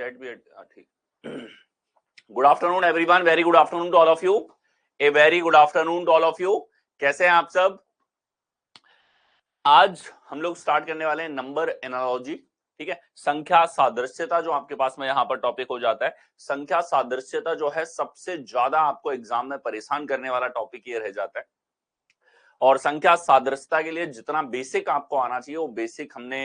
Chat भी ठीक। Good afternoon everyone, very good afternoon to all of you, a very good afternoon to all of you. कैसे हैं आप सब? आज हम लोग स्टार्ट करने वाले हैं नंबर एनालॉजी, ठीक है। संख्या सादृश्यता जो आपके पास में यहां पर टॉपिक हो जाता है। संख्या सादृश्यता जो है सबसे ज्यादा आपको एग्जाम में परेशान करने वाला टॉपिक ये रह जाता है। और संख्या सादृश्यता के लिए जितना बेसिक आपको आना चाहिए वो बेसिक हमने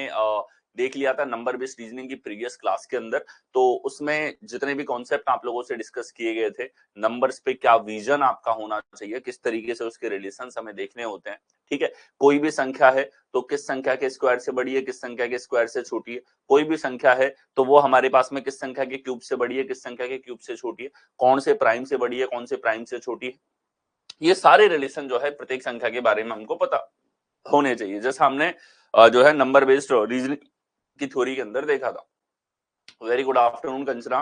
देख लिया था नंबर बेस्ड रीजनिंग की प्रीवियस क्लास के अंदर। तो उसमें जितने भी कॉन्सेप्ट आप लोगों से डिस्कस किए गए थे, नंबर्स पे क्या विजन आपका होना चाहिए, किस तरीके से उसके रिलेशंस हमें देखने होते हैं, ठीक है। कोई भी संख्या है तो किस संख्या के स्क्वायर से बड़ी है, किस संख्या के स्क्वायर से छोटी है। कोई भी संख्या है तो वो हमारे पास में किस संख्या के क्यूब से बड़ी है, किस संख्या के क्यूब से छोटी है, कौन से प्राइम से बड़ी है, कौन से प्राइम से छोटी है। ये सारे रिलेशन जो है प्रत्येक संख्या के बारे में हमको पता होने चाहिए, जैसा हमने जो है नंबर बेस्ड रीजनिंग की थ्योरी के अंदर देखा था। Very good afternoon Kanchana,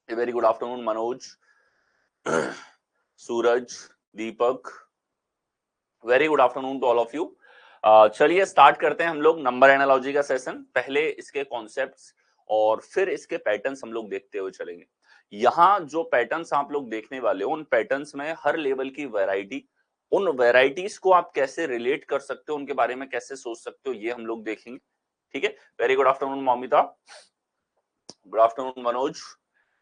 very good afternoon Manoj, Suraj, Deepak, very good afternoon to all of you. चलिए स्टार्ट करते हैं हम लोग नंबर एनालॉजी का सेशन। पहले इसके कॉन्सेप्ट्स और फिर इसके पैटर्न्स हम लोग देखते हुए चलेंगे। यहाँ जो पैटर्न्स आप लोग देखने वाले हो, उन पैटर्न्स में हर लेवल की वैरायटी, उन वैरायटीज को आप कैसे रिलेट कर सकते हो, उनके बारे में कैसे सोच सकते हो, ये हम लोग देखेंगे, ठीक है। Very good afternoon Moumita, good afternoon Manoj.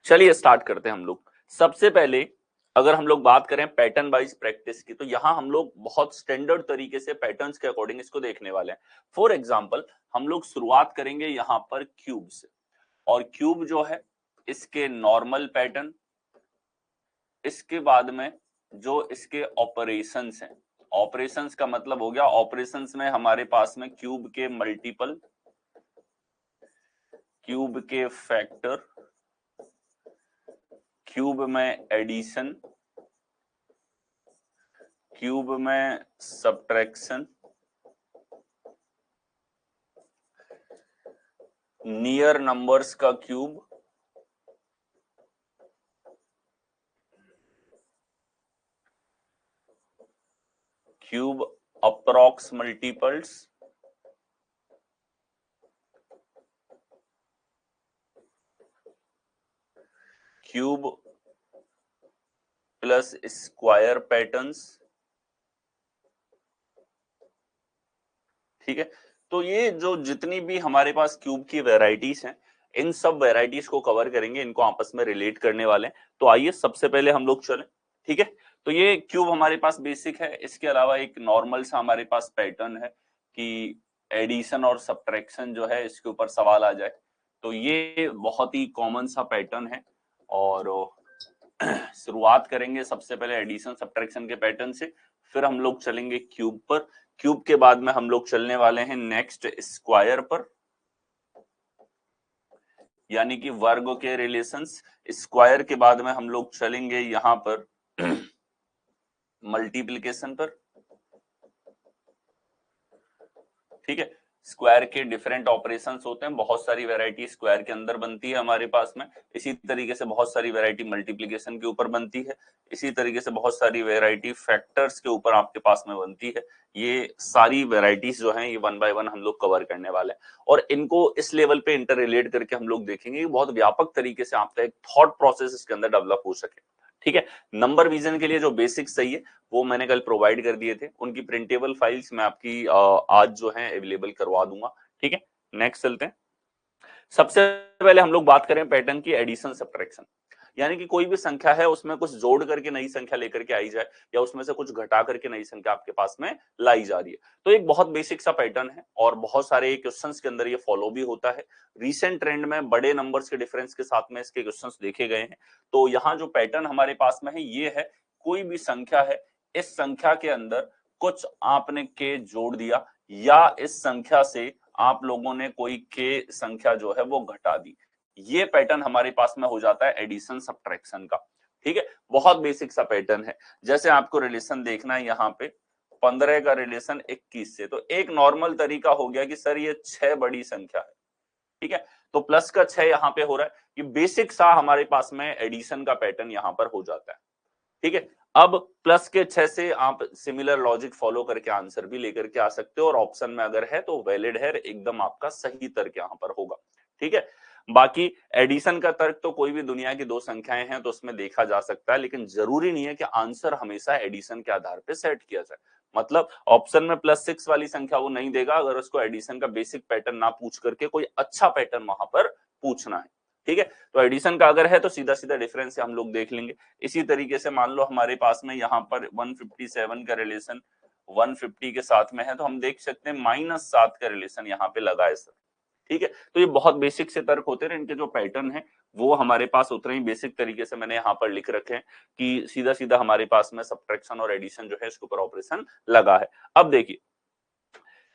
चलिए स्टार्ट करते हैं हम लोग। सबसे पहले अगर हम लोग बात करें पैटर्न वाइज प्रैक्टिस की, तो यहां हम लोग बहुत स्टैंडर्ड तरीके से पैटर्न्स के अकॉर्डिंग इसको देखने वाले हैं। फॉर एग्जांपल हम लोग शुरुआत करेंगे यहां पर क्यूब से, और क्यूब जो है इसके नॉर्मल पैटर्न, इसके बाद में जो इसके ऑपरेशंस हैं, ऑपरेशंस का मतलब हो गया ऑपरेशंस में हमारे पास में क्यूब के मल्टीपल, क्यूब के फैक्टर, क्यूब में एडिशन, क्यूब में सब्ट्रैक्शन, नियर नंबर्स का cube, cube approx multiples, cube plus square patterns, ठीक है। तो ये जो जितनी भी हमारे पास क्यूब की वैरायटीज हैं, इन सब वैरायटीज को कवर करेंगे, इनको आपस में रिलेट करने वाले हैं। तो आइए सबसे पहले हम लोग चलें, ठीक है। तो ये क्यूब हमारे पास बेसिक है, इसके अलावा एक नॉर्मल सा हमारे पास पैटर्न है कि एडिशन और सब्ट्रैक्शन जो है इसके ऊपर सवाल आ जाए, तो ये बहुत ही कॉमन सा पैटर्न है। और शुरुआत करेंगे सबसे पहले एडिशन सब्ट्रैक्शन के पैटर्न से, फिर हम लोग चलेंगे क्यूब पर, क्यूब के बाद में हम लोग चलने वाले हैं नेक्स्ट स्क्वायर पर, यानी कि वर्ग के रिलेशंस। स्क्वायर के बाद में हम लोग चलेंगे यहां पर मल्टीप्लिकेशन पर, ठीक है। स्क्वायर के डिफरेंट ऑपरेशंस होते हैं, बहुत सारी वैरायटी स्क्वायर के अंदर बनती है हमारे पास में, इसी तरीके से बहुत सारी वैरायटी मल्टीप्लिकेशन के ऊपर बनती है, इसी तरीके से बहुत सारी वैरायटी फैक्टर्स के ऊपर आपके पास में बनती है। ये सारी वैरायटीज जो हैं ये वन बाय वन हम लोग कवर करने वाले हैं, और इनको इस लेवल पे इंटर रिलेट करके हम लोग देखेंगे, बहुत व्यापक तरीके से आपका एक थॉट प्रोसेस इसके अंदर डेवलप हो सके, ठीक है। नंबर विजन के लिए जो बेसिक्स चाहिए वो मैंने कल प्रोवाइड कर दिए थे, उनकी प्रिंटेबल फाइल्स मैं आपकी आज जो है अवेलेबल करवा दूंगा, ठीक है। नेक्स्ट चलते हैं। सबसे पहले हम लोग बात करें पैटर्न की एडिशन सब्ट्रैक्शन, यानी कि कोई भी संख्या है उसमें कुछ जोड़ करके नई संख्या लेकर के आई जाए, या उसमें से कुछ घटा करके नई संख्या आपके पास में लाई जा रही है। तो एक बहुत बेसिक सा पैटर्न है, और बहुत सारे क्वेश्चंस के अंदर ये फॉलो भी होता है। रिसेंट ट्रेंड में बड़े नंबर्स के डिफरेंस के साथ में इसके क्वेश्चंस देखे गए हैं। तो यहाँ जो पैटर्न हमारे पास में है ये है, कोई भी संख्या है, इस संख्या के अंदर कुछ आपने के जोड़ दिया, या इस संख्या से आप लोगों ने कोई के संख्या जो है वो घटा दी, ये पैटर्न हमारे पास में हो जाता है एडिशन सब्ट्रैक्शन का, ठीक है। बहुत बेसिक सा पैटर्न है। जैसे आपको रिलेशन देखना है यहाँ पे 15 का रिलेशन 21 से, तो एक नॉर्मल तरीका हो गया कि सर ये 6 बड़ी संख्या है, ठीक है, तो प्लस का 6 यहाँ पे हो रहा है। ये बेसिक सा हमारे पास में एडिशन का पैटर्न यहाँ पर हो जाता है, ठीक है। अब प्लस के 6 से आप सिमिलर लॉजिक फॉलो करके आंसर भी लेकर के आ सकते हो, और ऑप्शन में अगर है तो वैलिड है, एकदम आपका सही तर्क यहाँ पर होगा, ठीक है। बाकी एडिशन का तर्क तो कोई भी दुनिया की दो संख्याएं हैं तो उसमें देखा जा सकता है, लेकिन जरूरी नहीं है कि आंसर हमेशा एडिशन के आधार पे सेट किया जाए। मतलब ऑप्शन में +6 वाली संख्या वो नहीं देगा अगर उसको एडिशन का बेसिक पैटर्न ना पूछ करके कोई अच्छा पैटर्न वहां पर पूछना है। ठीक है, तो एडिशन का अगर है तो सीधा सीधा डिफरेंस से हम लोग देख लेंगे। इसी तरीके से मान लो हमारे पास में यहाँ पर 157 का रिलेशन 150 के साथ में है, तो हम देख सकते हैं -7 का रिलेशन यहाँ पे लगा है सर। ठीक है, तो ये बहुत बेसिक से तर्क होते हैं, इनके जो पैटर्न है वो हमारे पास उतने ही बेसिक तरीके से मैंने यहाँ पर लिख रखे हैं कि सीधा सीधा हमारे पास में सब्ट्रैक्शन और एडिशन जो है इसके ऊपर ऑपरेशन लगा है। अब देखिए,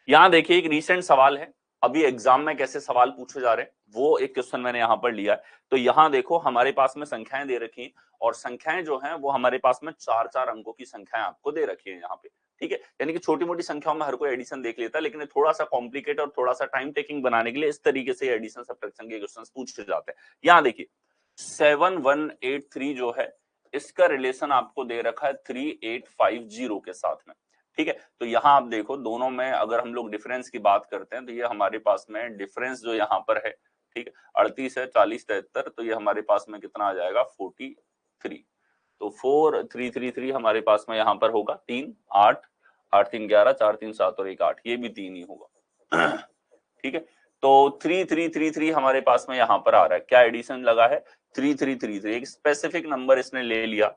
यहाँ देखिए एक रीसेंट सवाल है, अभी एग्जाम में कैसे सवाल पूछे जा रहे हैं वो एक क्वेश्चन मैंने यहाँ पर लिया है। तो यहाँ देखो हमारे पास में संख्याएं दे रखी हैं और संख्याएं जो हैं वो हमारे पास में 4-4 अंकों की संख्याएं आपको दे रखी है यहाँ पे। ठीक है, यानी कि छोटी मोटी संख्याओं में हर कोई एडिशन देख लेता है, लेकिन थोड़ा सा कॉम्प्लिकेट और थोड़ा सा टाइम टेकिंग बनाने के लिए इस तरीके से एडिशन सब्ट्रैक्शन के क्वेश्चन पूछे जाते हैं। यहाँ देखिए 7183 जो है इसका रिलेशन आपको दे रखा है 3850 के साथ में। ठीक है, तो यहाँ आप देखो दोनों में अगर हम लोग डिफरेंस की बात करते हैं तो ये हमारे पास में डिफरेंस जो यहाँ पर है, ठीक है, 38 है, 40 73, तो ये हमारे पास में कितना आ जाएगा 43। तो 4333 हमारे पास में यहाँ पर होगा 3 8 8 3 11 4 3 7 और 1 8, ये भी 3 ही होगा। ठीक है, तो 3333 हमारे पास में यहाँ पर आ रहा है, क्या एडिशन लगा है 3333, एक स्पेसिफिक नंबर इसने ले लिया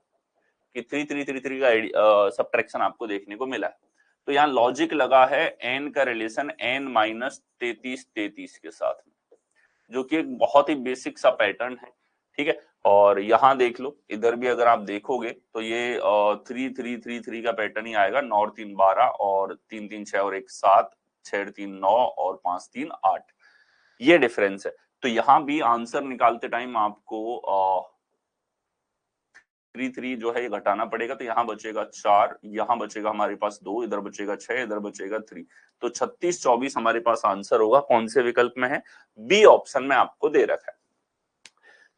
कि 3333 का सब्ट्रैक्शन आपको देखने को मिला है। तो यहाँ लॉजिक लगा है n का रिलेशन n माइनस 3333 के साथ में, जो कि एक बहुत ही बेसिक सा पैटर्न है। ठीक है, और यहाँ देख लो इधर भी अगर आप देखोगे तो ये 3333 का पैटर्न ही आएगा, 9 और 3 12 और 3 3 6 और 1 7 6 3 9 और 5 3 8, ये डिफरेंस है। तो यहाँ भी आंसर निकालते टाइम आपको 3 जो है ये घटाना पड़ेगा, तो यहाँ बचेगा 4, यहाँ बचेगा हमारे पास 2, इधर बचेगा 6, इधर बचेगा 3, तो 36 24 हमारे पास आंसर होगा। कौन से विकल्प में है? बी ऑप्शन में आपको दे रखा है।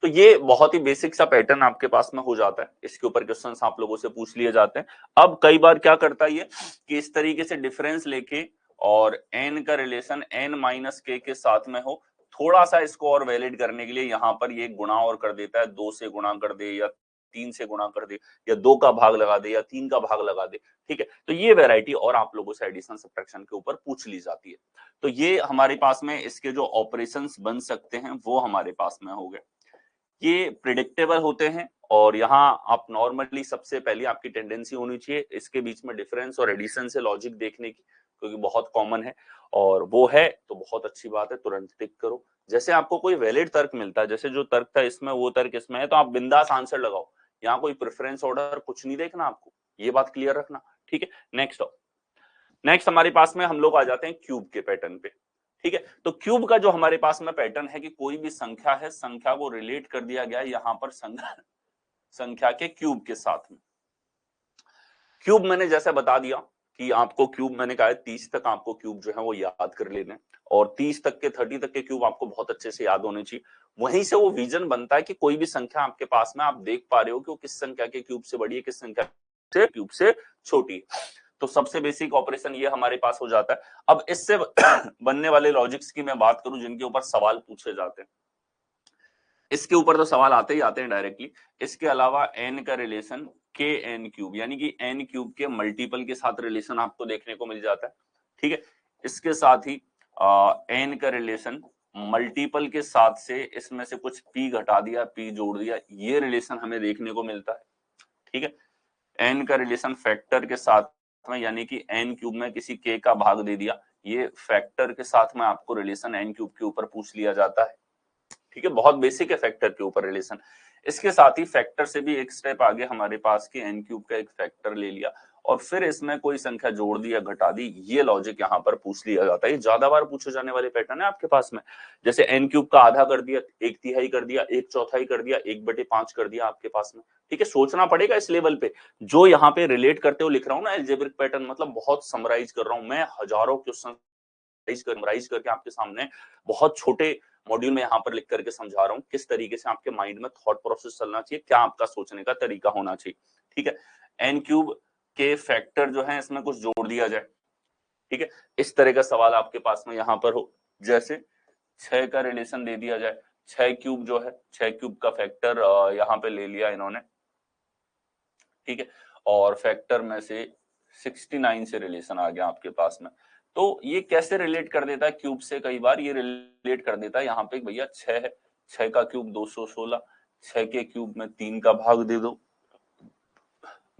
तो ये बहुत ही बेसिक सा पैटर्न आपके पास में हो जाता है, इसके ऊपर क्वेश्चंस आप लोगों से पूछ लिए जाते हैं। अब कई बार क्या करता है ये कि इस तरीके से डिफरेंस लेके और n का रिलेशन n माइनस k के साथ में हो, थोड़ा सा इसको और वैलिड करने के लिए यहाँ पर ये गुणा और कर देता है, 2 से गुणा कर दे या 3 से गुणा कर दे या 2 का भाग लगा दे या 3 का भाग लगा दे। ठीक है, तो ये वैरायटी और आप लोगों से एडिशन सब्ट्रैक्शन के ऊपर पूछ ली जाती है। तो ये हमारे पास में इसके जो ऑपरेशंस बन सकते हैं वो हमारे पास में हो गए, ये प्रिडिक्टेबल होते हैं। और यहाँ आप नॉर्मली सबसे पहले आपकी टेंडेंसी होनी चाहिए इसके बीच में डिफरेंस और एडिशन से लॉजिक देखने की, क्योंकि बहुत कॉमन है और वो है तो बहुत अच्छी बात है, तुरंत टिक करो। जैसे आपको कोई वैलिड तर्क मिलता है, जैसे जो तर्क था इसमें वो तर्क इसमें है, तो आप बिंदास आंसर लगाओ, यहाँ कोई प्रेफरेंस ऑर्डर कुछ नहीं देखना आपको, ये बात क्लियर रखना। ठीक है, नेक्स्ट हमारे पास में हम लोग आ जाते हैं क्यूब के पैटर्न पे। ठीक है, तो क्यूब का जो हमारे पास में पैटर्न है कि कोई भी संख्या है, संख्या को रिलेट कर दिया गया है यहाँ पर संख्या के क्यूब के साथ में। क्यूब मैंने जैसे बता दिया कि आपको क्यूब मैंने कहा है 30 तक आपको क्यूब जो है वो याद कर लेने, और 30 तक के 30 तक के क्यूब आपको बहुत अच्छे से याद होने चाहिए। वहीं से वो विजन बनता है कि कोई भी संख्या आपके पास में आप देख पा रहे हो कि वो किस संख्या के क्यूब से बड़ी है, किस संख्या से क्यूब से छोटी है। तो सबसे बेसिक ऑपरेशन ये हमारे पास हो जाता है। अब इससे बनने वाले लॉजिक्स की मैं बात करूं जिनके ऊपर सवाल पूछे जाते हैं, इसके ऊपर तो सवाल आते ही आते हैं डायरेक्टली। इसके अलावा n का रिलेशन के एन क्यूब, यानी कि n क्यूब के मल्टीपल के साथ रिलेशन आपको देखने को मिल जाता है। ठीक है, इसके साथ ही n का रिलेशन मल्टीपल के साथ से इसमें से कुछ p घटा दिया, p जोड़ दिया, ये रिलेशन हमें देखने को मिलता है। ठीक है, n का रिलेशन फैक्टर के साथ में, यानी कि n क्यूब में किसी k का भाग दे दिया, ये फैक्टर के साथ में आपको रिलेशन n क्यूब के ऊपर पूछ लिया जाता है। ठीक है, बहुत बेसिक है फैक्टर के ऊपर रिलेशन। इसके साथ ही फैक्टर से भी एक स्टेप आगे हमारे पास की n क्यूब का एक फैक्टर ले लिया और फिर इसमें कोई संख्या जोड़ दी या घटा दी, ये लॉजिक यहाँ पर पूछ लिया जाता है। ये ज्यादा बार पूछे जाने वाले पैटर्न है आपके पास में। जैसे n क्यूब का आधा कर दिया, 1/3 कर दिया, 1/4 कर दिया, 1/5 कर दिया आपके पास में। ठीक है, सोचना पड़ेगा इस लेवल पे। जो यहाँ पे रिलेट करते हुए लिख रहा हूँ ना अलजेब्रिक पैटर्न, मतलब बहुत समराइज कर रहा हूँ मैं, हजारों क्वेश्चन समराइज करके आपके सामने बहुत छोटे मॉड्यूल में यहाँ पर लिख करके समझा रहा हूँ किस तरीके से आपके माइंड में थॉट प्रोसेस चलना चाहिए, क्या आपका सोचने का तरीका होना चाहिए। ठीक है, n क्यूब के फैक्टर जो है इसमें कुछ जोड़ दिया जाए। ठीक है, इस तरह का सवाल आपके पास में यहाँ पर हो, जैसे 6 का रिलेशन दे दिया जाए, 6 क्यूब जो है, 6 क्यूब का फैक्टर यहाँ पे ले लिया इन्होंने, ठीक है, और फैक्टर में से 69 से रिलेशन आ गया आपके पास में। तो ये कैसे रिलेट कर देता है क्यूब से, कई बार ये रिलेट कर देता है, यहाँ पे भैया 6 है, 6 का क्यूब 216, 6 के क्यूब में 3 का भाग दे दो,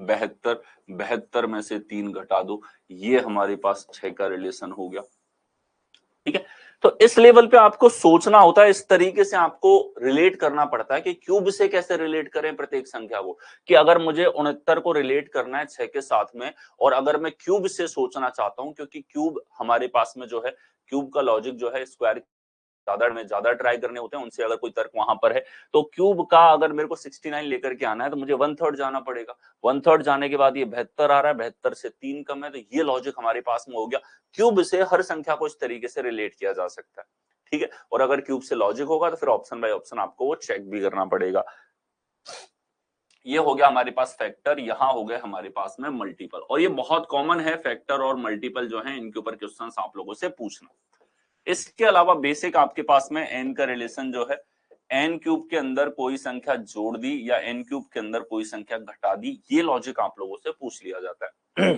72, 72 में से 3 घटा दो, ये हमारे पास 6 का रिलेशन हो गया, ठीक है। तो इस लेवल पे आपको सोचना होता है, इस तरीके से आपको रिलेट करना पड़ता है कि क्यूब से कैसे रिलेट करें प्रत्येक संख्या को, कि अगर मुझे 69 को रिलेट करना है 6 के साथ में, और अगर मैं क्यूब से सोचना चाहता हूं, क्योंकि क्यूब हमारे पास में जो है, क्यूब का लॉजिक जो है स्क्वायर ज्यादा ट्राई करने होते हैं, उनसे अगर कोई तर्क वहां पर है, तो क्यूब का अगर मेरे को 69 लेकर के आना है तो मुझे 1/3 जाना पड़ेगा, 1/3 जाने के बाद ये 72 आ रहा है, 72 से 3 कम है, तो ये लॉजिक हमारे पास में हो गया। क्यूब से हर संख्या को इस तरीके से रिलेट किया जा सकता है, ठीक है। और अगर क्यूब से लॉजिक होगा तो फिर ऑप्शन बाय ऑप्शन आपको वो चेक भी करना पड़ेगा। ये हो गया हमारे पास फैक्टर, यहां हो गए हमारे पास में मल्टीपल, और ये बहुत कॉमन है, फैक्टर और मल्टीपल जो है इनके ऊपर क्वेश्चंस आप लोगों से पूछना। इसके अलावा बेसिक आपके पास में एन का रिलेशन जो है, एन क्यूब के अंदर कोई संख्या जोड़ दी या एन क्यूब के अंदर कोई संख्या घटा दी, ये लॉजिक आप लोगों से पूछ लिया जाता है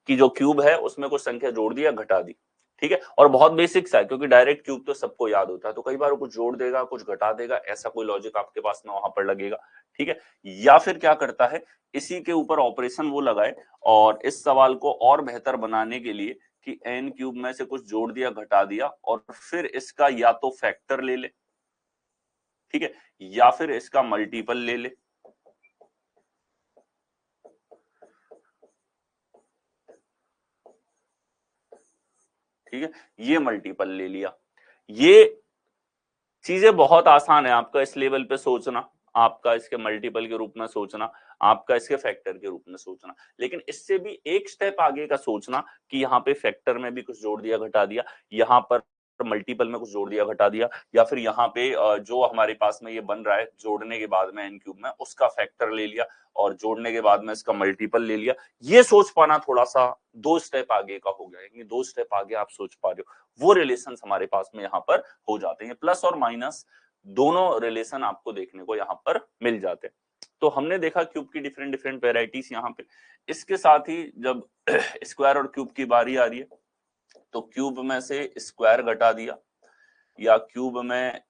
कि जो क्यूब है उसमें कुछ संख्या जोड़ दी या घटा दी, ठीक है। और बहुत बेसिक सा है, क्योंकि डायरेक्ट क्यूब तो सबको याद होता है, तो कई बार वो कुछ जोड़ देगा कुछ घटा देगा, ऐसा कोई लॉजिक आपके पास में वहां पर लगेगा, ठीक है। या फिर क्या करता है, इसी के ऊपर ऑपरेशन वो लगाए, और इस सवाल को और बेहतर बनाने के लिए कि एन क्यूब में से कुछ जोड़ दिया घटा दिया, और फिर इसका या तो फैक्टर ले ले, ठीक है, या फिर इसका मल्टीपल ले ले, ठीक है, ये मल्टीपल ले लिया। ये चीजें बहुत आसान है आपका इस लेवल पे सोचना, आपका इसके मल्टीपल के रूप में सोचना, आपका इसके फैक्टर के रूप में सोचना, लेकिन इससे भी एक स्टेप आगे का सोचना कि यहाँ पे फैक्टर में भी कुछ जोड़ दिया घटा दिया, यहाँ पर मल्टीपल में कुछ जोड़ दिया घटा दिया, या फिर यहाँ पे जो हमारे पास में ये बन रहा है जोड़ने के बाद में एन क्यूब में, उसका फैक्टर ले लिया और जोड़ने के बाद में इसका मल्टीपल ले लिया। ये सोच पाना थोड़ा सा 2 स्टेप आगे का हो गया, यानी 2 स्टेप आगे आप सोच पा रहे हो, वो रिलेशन हमारे पास में यहाँ पर हो जाते हैं। प्लस और माइनस दोनों रिलेशन आपको देखने को यहाँ पर मिल जाते हैं। तो हमने देखा क्यूब की डिफरेंट डिफरेंट वेराइटीज यहाँ पे। इसके साथ ही जब स्क्वायर और क्यूब की बारी आ रही है, तो क्यूब में से स्क्वायर घटा दिया या क्यूब में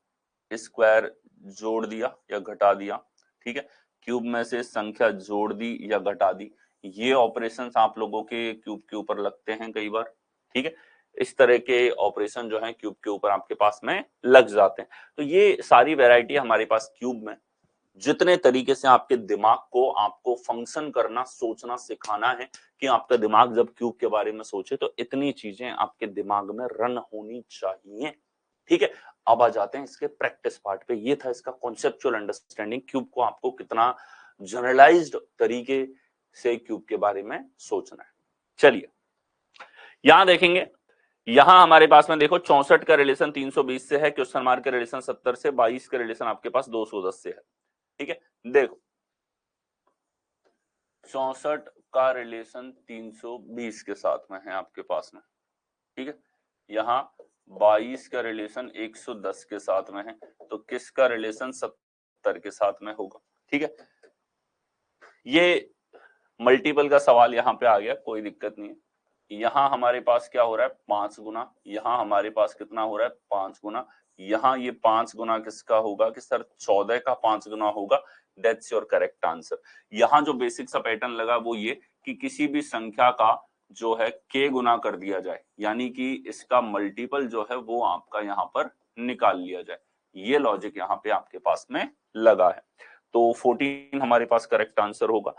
स्क्वायर जोड़ दिया या घटा दिया, ठीक है, क्यूब में से संख्या जोड़ दी या घटा दी, ये ऑपरेशंस आप लोगों के क्यूब के ऊपर लगते हैं कई बार, ठीक है। इस तरह के ऑपरेशन जो है क्यूब के ऊपर आपके पास में लग जाते हैं। तो ये सारी वैरायटी हमारे पास क्यूब में, जितने तरीके से आपके दिमाग को आपको फंक्शन करना सोचना सिखाना है कि आपका दिमाग जब क्यूब के बारे में सोचे तो इतनी चीजें आपके दिमाग में रन होनी चाहिए, ठीक है। अब आ जाते हैं इसके प्रैक्टिस पार्ट पे। ये था इसका कॉन्सेप्चुअल अंडरस्टैंडिंग, क्यूब को आपको कितना जनरलाइज्ड तरीके से क्यूब के बारे में सोचना है। चलिए यहां देखेंगे, यहां हमारे पास में देखो 64 का रिलेशन 320 से है, क्वेश्चन मार्क का रिलेशन 70 से, 22 का रिलेशन आपके पास 210 से है, ठीक है। देखो 64 का रिलेशन 320 के साथ में है आपके पास में, ठीक है। यहाँ 22 का रिलेशन 110 के साथ में है, तो किसका रिलेशन 70 के साथ में होगा, ठीक है। ये मल्टीपल का सवाल यहाँ पे आ गया, कोई दिक्कत नहीं है। यहाँ हमारे पास क्या हो रहा है 5 गुना, यहाँ हमारे पास कितना हो रहा है 5 गुना, यहाँ ये 5 गुना किसका होगा कि सर 14 का 5 गुना होगा, दैट्स योर करेक्ट आंसर। यहाँ जो बेसिक सा पैटर्न लगा वो ये कि किसी भी संख्या का जो है k गुना कर दिया जाए, यानी कि इसका मल्टीपल जो है वो आपका यहाँ पर निकाल लिया जाए, ये लॉजिक यहाँ पे आपके पास में लगा है। तो 14 हमारे पास करेक्ट आंसर होगा।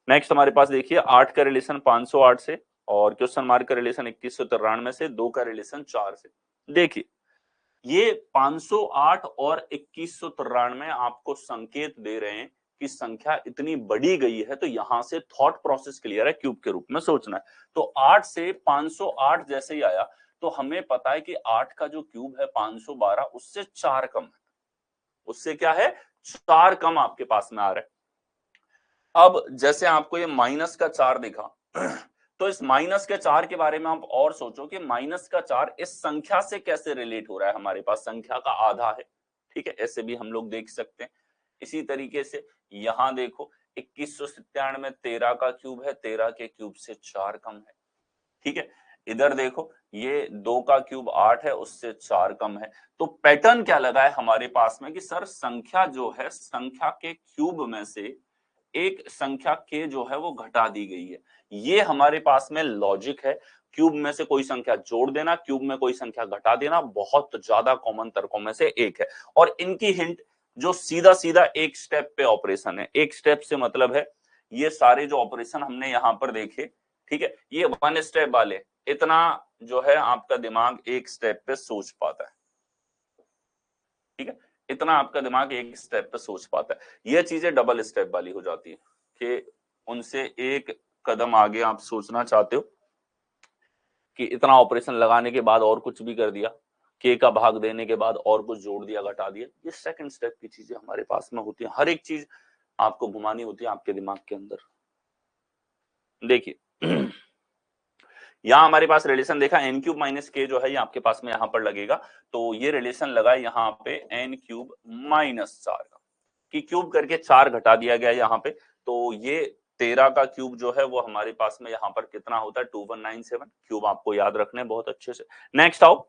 नेक्स्ट हमारे पास देखिए 8 का रिलेशन 508 से, और क्वेश्चन मार्क का रिलेशन 2193 से, 2 का रिलेशन 4 से। देखिए ये 508 और 2193 आपको संकेत दे रहे हैं कि संख्या इतनी बढ़ी गई है, तो यहां से थॉट प्रोसेस क्लियर है, क्यूब के रूप में सोचना है। तो 8 से 508 जैसे ही आया तो हमें पता है कि 8 का जो क्यूब है 512 उससे 4 कम है, उससे क्या है 4 कम आपके पास में आ रहा है। अब जैसे आपको ये -4 दिखा तो इस माइनस के 4 के बारे में आप और सोचो कि माइनस का 4 इस संख्या से कैसे रिलेट हो रहा है, हमारे पास संख्या का आधा है, ठीक है, ऐसे भी हम लोग देख सकते हैं। इसी तरीके से यहां देखो 2197 13 का क्यूब है, 13 के क्यूब से 4 कम है, ठीक है। इधर देखो ये 2 का क्यूब 8 है, उससे 4 कम है। तो पैटर्न क्या लगा है हमारे पास में कि सर संख्या जो है, संख्या के क्यूब में से एक संख्या के जो है वो घटा दी गई है। ये हमारे पास में लॉजिक है। क्यूब में से कोई संख्या जोड़ देना, क्यूब में कोई संख्या घटा देना बहुत ज्यादा कॉमन तर्कों में से एक है। और इनकी हिंट जो सीधा सीधा एक स्टेप पे ऑपरेशन है, एक स्टेप से मतलब है ये सारे जो ऑपरेशन हमने यहां पर देखे, ठीक है, ये वन स्टेप वाले, इतना जो है आपका दिमाग एक स्टेप पे सोच पाता है, ठीक है, इतना आपका दिमाग एक स्टेप पे सोच पाता है। ये चीजें डबल स्टेप वाली हो जाती है कि उनसे एक कदम आगे आप सोचना चाहते हो कि इतना ऑपरेशन लगाने के बाद और कुछ भी कर दिया, के का भाग देने के बाद और कुछ जोड़ दिया, घटा दिया, ये सेकंड स्टेप की चीजें हमारे पास में होती है। हर एक चीज आपको घुमानी होती है आपके दिमाग के अंदर। देखिए यहां हमारे पास रिलेशन देखा एन क्यूब माइनस के जो है ये आपके पास में यहां पर लगेगा, तो ये रिलेशन लगा यहाँ पे एन क्यूब माइनस 4 का, कि क्यूब करके 4 घटा दिया गया यहाँ पे। तो ये 13 का क्यूब जो है वो हमारे पास में यहाँ पर कितना होता है 2197, क्यूब आपको याद रखने बहुत अच्छे से। नेक्स्ट आओ,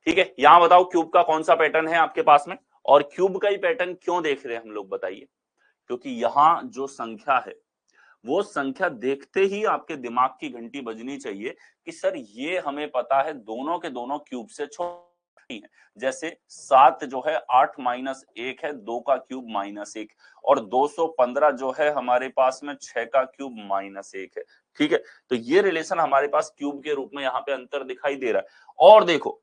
ठीक है, यहां बताओ क्यूब का कौन सा पैटर्न है आपके पास में, और क्यूब का ही पैटर्न क्यों देख रहे हैं हम लोग बताइए। क्योंकि यहाँ जो संख्या है वो संख्या देखते ही आपके दिमाग की घंटी बजनी चाहिए कि सर ये हमें पता है दोनों के दोनों क्यूब से छोटी है। जैसे 7 जो है 8 माइनस 1 है, 2 का क्यूब माइनस 1, और 215 जो है हमारे पास में 6 का क्यूब माइनस 1 है, ठीक है। तो ये रिलेशन हमारे पास क्यूब के रूप में यहाँ पे अंतर दिखाई दे रहा है। और देखो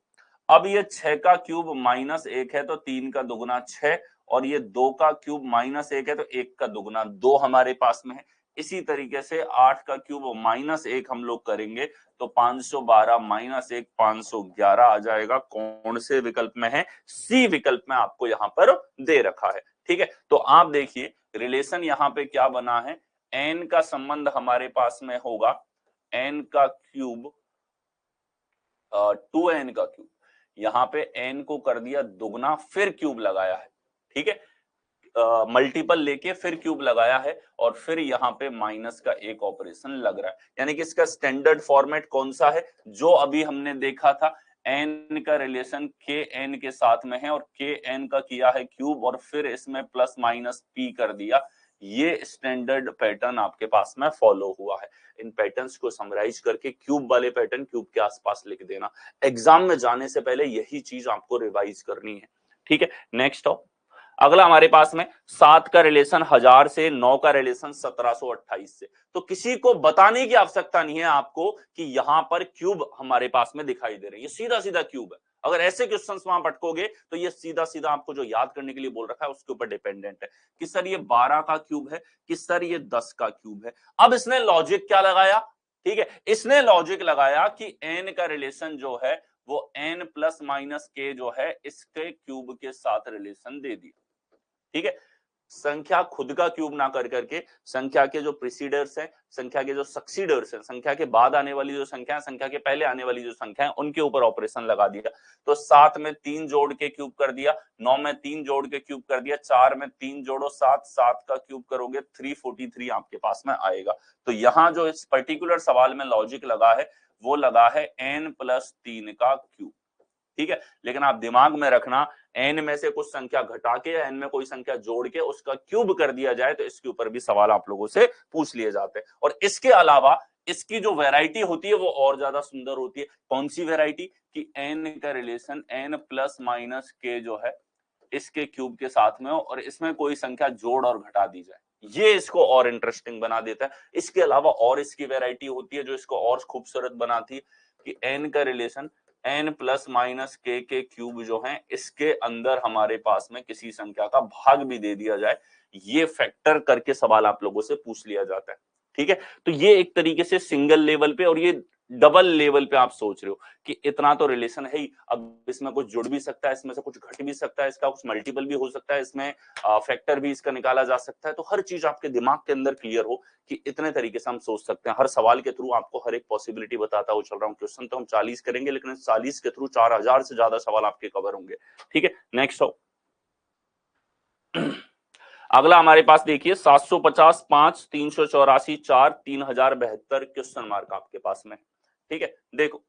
अब ये 6 का क्यूब माइनस 1 है तो 3 का दुगुना 6, और ये 2 का क्यूब माइनस 1 है तो 1 का दुगुना 2 हमारे पास में है। इसी तरीके से 8 का क्यूब माइनस 1 हम लोग करेंगे तो 512 माइनस 1 511 आ जाएगा। कौन से विकल्प में है, सी विकल्प में आपको यहाँ पर दे रखा है, ठीक है। तो आप देखिए रिलेशन यहाँ पे क्या बना है, एन का संबंध हमारे पास में होगा एन का क्यूब 2n का क्यूब, यहाँ पे n को कर दिया दुगना फिर क्यूब लगाया है, ठीक है, मल्टीपल लेके फिर क्यूब लगाया है, और फिर यहाँ पे माइनस का एक ऑपरेशन लग रहा है। यानी कि इसका स्टैंडर्ड फॉर्मेट कौन सा है, जो अभी हमने देखा था n का रिलेशन के n के साथ में है और के n का किया है क्यूब और फिर इसमें प्लस माइनस p कर दिया। ये स्टैंडर्ड पैटर्न आपके पास में फॉलो हुआ है। इन पैटर्न्स को समराइज करके क्यूब वाले पैटर्न क्यूब के आसपास लिख देना। एग्जाम में जाने से पहले यही चीज आपको रिवाइज करनी है, ठीक है। नेक्स्ट आओ, अगला हमारे पास में 7 का रिलेशन 1000 से, 9 का रिलेशन 1728 से। तो किसी को बताने की आवश्यकता नहीं है आपको कि यहां पर क्यूब हमारे पास में दिखाई दे रहे हैं, ये सीधा सीधा क्यूब है। अगर ऐसे क्वेश्चंस वहां पटकोगे तो ये सीधा सीधा आपको जो याद करने के लिए बोल रखा है उसके ऊपर डिपेंडेंट है कि सर ये 12 का क्यूब है, कि सर ये 10 का क्यूब है। अब इसने लॉजिक क्या लगाया, ठीक है, इसने लॉजिक लगाया कि एन का रिलेशन जो है वो एन प्लस माइनस के जो है इसके क्यूब के साथ रिलेशन दे दिया, ठीक है। संख्या खुद का क्यूब ना कर करके संख्या के जो प्रीसीडर्स हैं, संख्या के जो सक्सीडर्स हैं, संख्या के बाद आने वाली जो संख्या है, संख्या के पहले आने वाली जो संख्या है, उनके ऊपर ऑपरेशन लगा दिया। तो 7 में 3 जोड़ के क्यूब कर दिया, 9 में 3 जोड़ के क्यूब कर दिया, 4 में 3 जोड़ो 7, 7 का क्यूब करोगे 343 आपके पास में आएगा। तो यहाँ जो इस पर्टिकुलर सवाल में लॉजिक लगा है वो लगा है n प्लस 3 का क्यूब, ठीक है। लेकिन आप दिमाग में रखना n में से कुछ संख्या घटा के या n में कोई संख्या जोड़ के उसका क्यूब कर दिया जाए तो इसके ऊपर भी सवाल आप लोगों से पूछ लिए जाते हैं। और इसके अलावा इसकी जो वैरायटी होती है वो और ज्यादा सुंदर होती है। कौन सी वैरायटी, कि n का रिलेशन n प्लस माइनस के जो है इसके क्यूब के साथ में हो और इसमें कोई संख्या जोड़ और घटा दी जाए, ये इसको और इंटरेस्टिंग बना देता है। इसके अलावा और इसकी वैरायटी होती है जो इसको और खूबसूरत बनाती है कि n का रिलेशन n प्लस माइनस के क्यूब जो है इसके अंदर हमारे पास में किसी संख्या का भाग भी दे दिया जाए, ये फैक्टर करके सवाल आप लोगों से पूछ लिया जाता है, ठीक है। तो ये एक तरीके से सिंगल लेवल पे, और ये डबल लेवल पे आप सोच रहे हो कि इतना तो रिलेशन है ही, अब इसमें कुछ जुड़ भी सकता है, इसमें से कुछ घट भी सकता है, इसका कुछ मल्टीपल भी हो सकता है, इसमें फैक्टर भी इसका निकाला जा सकता है। तो हर चीज आपके दिमाग के अंदर क्लियर हो कि इतने तरीके से हम सोच सकते हैं। हर सवाल के थ्रू आपको हर एक पॉसिबिलिटी बताता हुआ चल रहा हूँ। क्वेश्चन तो हम 40 करेंगे, लेकिन 40 के थ्रू 4000 से ज्यादा सवाल आपके कवर होंगे। ठीक है, नेक्स्ट हो। अगला हमारे पास देखिए 750, 5, 384, 4, 3072 क्वेश्चन मार्क आपके पास में। ठीक है, देखो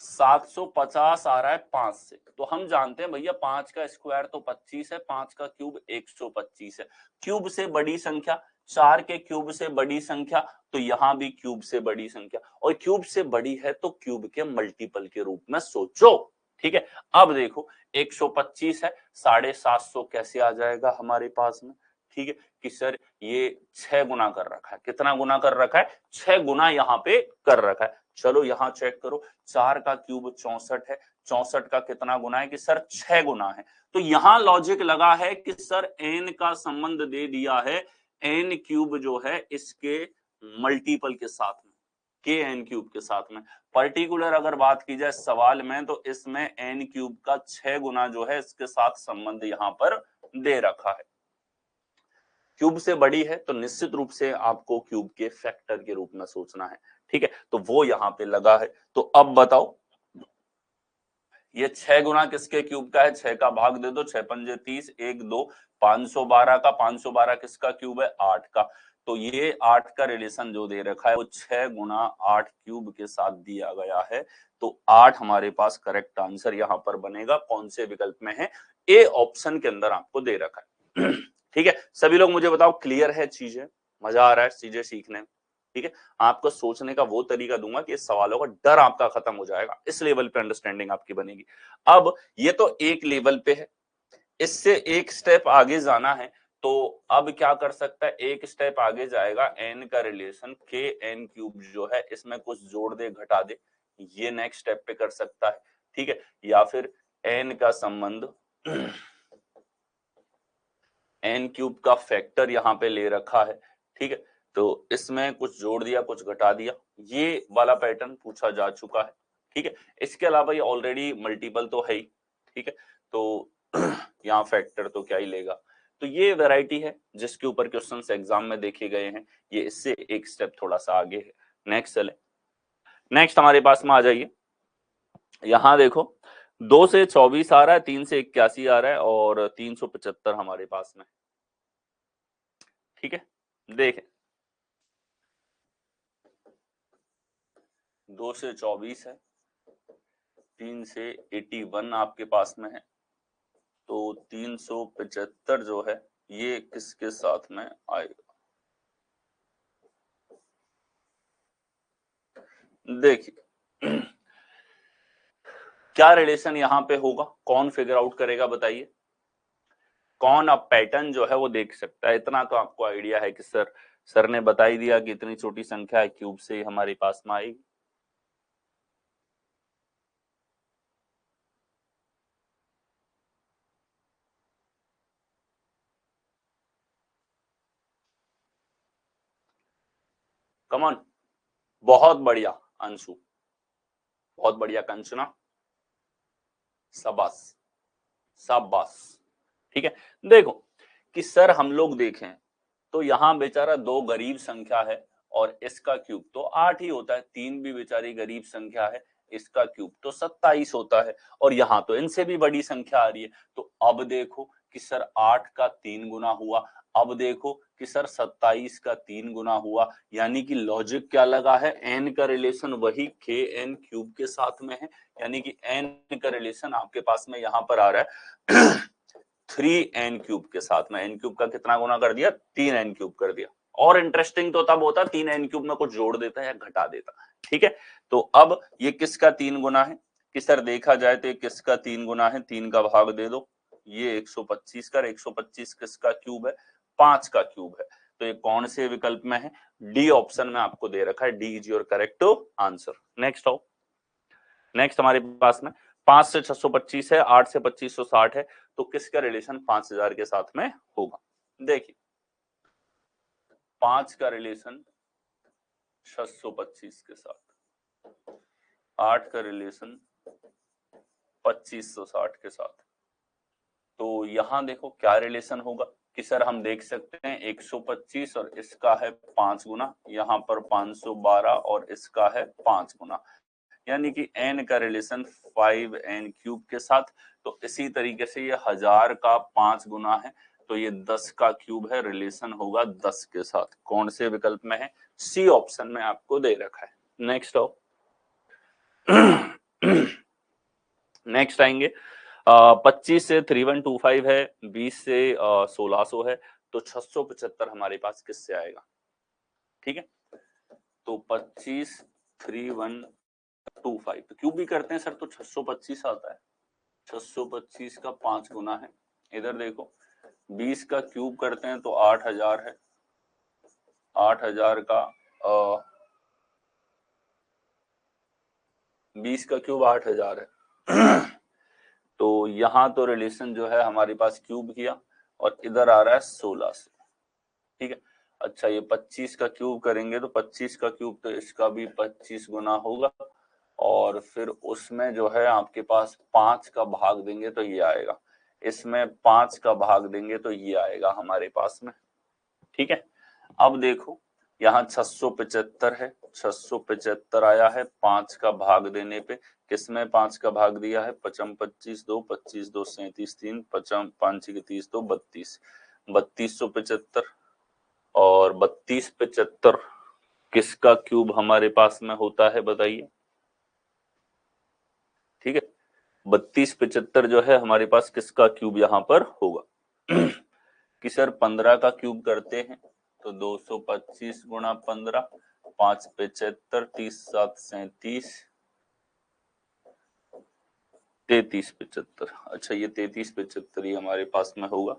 750 आ रहा है 5 से, तो हम जानते हैं भैया 5 का स्क्वायर तो 25 है, 5 का क्यूब 125 है। क्यूब से बड़ी संख्या, 4 के क्यूब से बड़ी संख्या, तो यहां भी क्यूब से बड़ी संख्या, और क्यूब से बड़ी है तो क्यूब के मल्टीपल के रूप में सोचो। ठीक है, अब देखो 125 है, 750 कैसे आ जाएगा हमारे पास में। ठीक है कि सर ये 6 गुना कर रखा है, कितना गुना कर रखा है, 6 गुना यहाँ पे कर रखा है। चलो यहां चेक करो, 4 का क्यूब 64 है, 64 का कितना गुना है कि सर 6 गुना है। तो यहां लॉजिक लगा है कि सर n का संबंध दे दिया है, n क्यूब जो है इसके मल्टीपल के साथ में, के एन क्यूब के साथ में। पर्टिकुलर अगर बात की जाए सवाल में, तो इसमें n क्यूब का 6 गुना जो है इसके साथ संबंध यहां पर दे रखा है। क्यूब से बड़ी है तो निश्चित रूप से आपको क्यूब के फैक्टर के रूप में सोचना है। ठीक है, तो वो यहां पे लगा है। तो अब बताओ ये 6 गुना किसके क्यूब का है, 6 का भाग दे दो, 6 पंजे 30, 1 2, 512 का, 512 किसका क्यूब है, 8 का। तो ये 8 का रिलेशन जो दे रखा है वो 6 गुना 8 क्यूब के साथ दिया गया है। तो 8 हमारे पास करेक्ट आंसर यहां पर बनेगा। कौन से विकल्प में है, ए ऑप्शन के अंदर आपको दे रखा है। ठीक है, सभी लोग मुझे बताओ क्लियर है चीजें, मजा आ रहा है चीजें सीखने में। ठीक है, आपको सोचने का वो तरीका दूंगा कि इस सवालों का डर आपका खत्म हो जाएगा, इस लेवल पे अंडरस्टैंडिंग आपकी बनेगी। अब ये तो एक लेवल पे है, इससे एक स्टेप आगे जाना है, तो अब क्या कर सकता है, एक स्टेप आगे जाएगा, एन का रिलेशन के एन क्यूब जो है इसमें कुछ जोड़ दे घटा दे, ये नेक्स्ट स्टेप पे कर सकता है। ठीक है, या फिर एन का संबंध एन क्यूब का फैक्टर यहां पे ले रखा है। ठीक है, तो इसमें कुछ जोड़ दिया कुछ घटा दिया, ये वाला पैटर्न पूछा जा चुका है। ठीक है, इसके अलावा ये ऑलरेडी मल्टीपल तो है ही। ठीक है, तो यहाँ फैक्टर तो क्या ही लेगा। तो ये वैरायटी है जिसके ऊपर क्वेश्चंस एग्जाम में देखे गए हैं, ये इससे एक स्टेप थोड़ा सा आगे है। नेक्स्ट चले, नेक्स्ट हमारे पास में आ जाइए। यहां देखो 2 से 24 आ रहा है, 3 से 81 आ रहा है, और 375 हमारे पास में। ठीक है, देखें 2 से 24 है, 3 से 81 आपके पास में है, तो 375 जो है ये किसके साथ में आएगा। देखिए क्या रिलेशन यहां पे होगा, कौन फिगर आउट करेगा बताइए, कौन अब पैटर्न जो है वो देख सकता है। इतना तो आपको आइडिया है कि सर ने बता ही दिया कि इतनी छोटी संख्या है, क्यूब से हमारे पास में आएगी। कमॉन, बहुत बढ़िया अंशु, बहुत बढ़िया कंचना, शाबाश शाबाश। ठीक है, देखो कि सर हम लोग देखें तो यहां बेचारा 2 गरीब संख्या है, और इसका क्यूब तो 8 ही होता है, 3 भी बेचारी गरीब संख्या है, इसका क्यूब तो 27 होता है, और यहां तो इनसे भी बड़ी संख्या आ रही है। तो अब देखो कि सर 8 का 3 गुना हुआ, अब देखो कि सर 27 का 3 गुना हुआ, यानी कि लॉजिक क्या लगा है, एन का रिलेशन वही के एन क्यूब के साथ में है, यानी कि एन का रिलेशन आपके पास में यहां पर आ रहा है 3n क्यूब के साथ में। एन क्यूब का कितना गुना कर दिया, 3n क्यूब कर दिया। और इंटरेस्टिंग तो तब होता 3n क्यूब में कुछ जोड़ देता या घटा देता। ठीक है, तो अब ये किसका 3 गुना है कि सर देखा जाए तो ये किसका 3 गुना है, 3 का भाग दे दो, ये 125 कर, 125 किसका क्यूब है, 5 का क्यूब है। तो ये कौन से विकल्प में है, डी ऑप्शन में आपको दे रखा है, D is your correct answer. Next आओ, नेक्स्ट हमारे पास में 5 से 625 है, 8 से 2560 है, तो किसका रिलेशन 5000 के साथ में होगा। देखिए 5 का रिलेशन 625 के साथ, 8 का रिलेशन 2560 के साथ। तो यहां देखो क्या रिलेशन होगा कि सर हम देख सकते हैं 125 और इसका है 5 गुना, यहाँ पर 512 और इसका है 5 गुना, यानी कि n का रिलेशन 5n क्यूब के साथ। तो इसी तरीके से ये 1000 का 5 गुना है, तो ये 10 का क्यूब है, रिलेशन होगा 10 के साथ। कौन से विकल्प में है? सी ऑप्शन में आपको दे रखा है। नेक्स्ट आओ। नेक्स्ट आएंगे 25 से 3125 है, 20 से 1600 है, तो 675 हमारे पास किससे आएगा? ठीक है, तो 25 3125 तो क्यूब भी करते हैं सर तो 625 आता है। 625 का 5 गुना है, इधर देखो 20 का क्यूब करते हैं तो 8000 है, 8000 का 20 का क्यूब 8000 है। तो यहां तो रिलेशन जो है हमारे पास क्यूब किया और इधर आ रहा है 16 से। ठीक है, अच्छा ये 25 का क्यूब करेंगे तो 25 का क्यूब तो इसका भी 25 गुना होगा, और फिर उसमें जो है आपके पास 5 का भाग देंगे तो ये आएगा, इसमें 5 का भाग देंगे तो ये आएगा हमारे पास में। ठीक है, अब देखो यहाँ 675 है, 675 आया है, 5 का भाग देने पे किसमें 5 का भाग दिया है? 55 25 2 25 2 37 3 55 5 30 2 32 3275, और 3275 किसका क्यूब हमारे पास में होता है बताइए? ठीक है, 3275 जो है हमारे पास किसका क्यूब यहाँ पर होगा? कि सर 15 का क्यूब करते हैं तो 225 गुणा 15, 5 75 30 7 37 33 75। अच्छा ये 33 75 ही हमारे पास में होगा,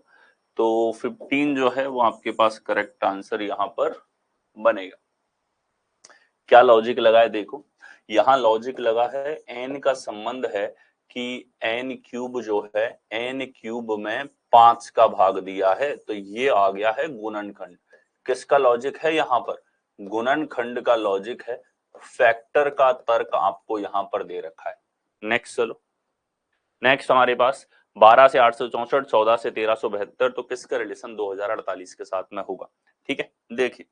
तो 15 जो है वो आपके पास करेक्ट आंसर यहाँ पर बनेगा। क्या लॉजिक लगा है देखो, यहाँ लॉजिक लगा है n का संबंध है कि n क्यूब जो है n क्यूब में 5 का भाग दिया है, तो ये आ गया है गुणनखंड। किसका लॉजिक है यहाँ पर? गुणनखंड का लॉजिक है। फैक्टर का तर्क आपको यहाँ पर दे रखा है। नेक्स्ट चलो, नेक्स्ट हमारे पास 12 से 864, 14 से 1372, तो किसका रिलेशन 2048 के साथ में होगा? ठीक है, देखिए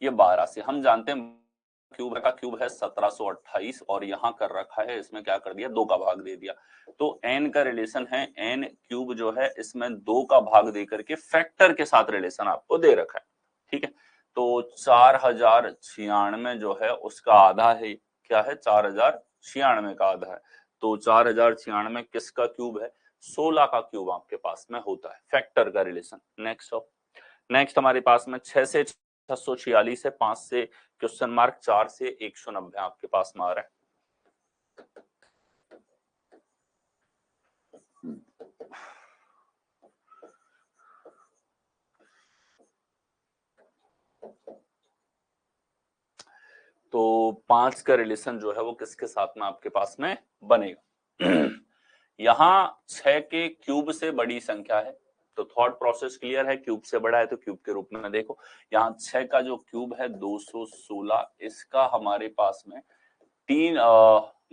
ये 12 से हम जानते हैं क्यूब का क्यूब है 1728, और यहाँ कर रखा है इसमें क्या कर दिया? 2 का भाग दे दिया, तो n का रिलेशन है n क्यूब जो है इसमें 2 का भाग दे करके फैक्टर के साथ रिलेशन आपको दे रखा है। ठीक है, तो 4096 जो है उसका आधा है, क्या है? 4096 का आधा है, तो 4096 किसका क्यूब है? 16 का क्यूब आपके पास में होता है, फैक्टर का रिलेशन। नेक्स्ट नेक्स्ट हमारे पास में 6 से 646 है, 5 से क्वेश्चन मार्क, 4 से 190 आपके पास में आ रहा है। तो 5 का रिलेशन जो है वो किसके साथ में आपके पास में बनेगा? यहाँ 6 के क्यूब से बड़ी संख्या है, तो थॉट प्रोसेस क्लियर है, क्यूब से बड़ा है तो क्यूब के रूप में देखो। यहाँ 6 का जो क्यूब है 216, इसका हमारे पास में 3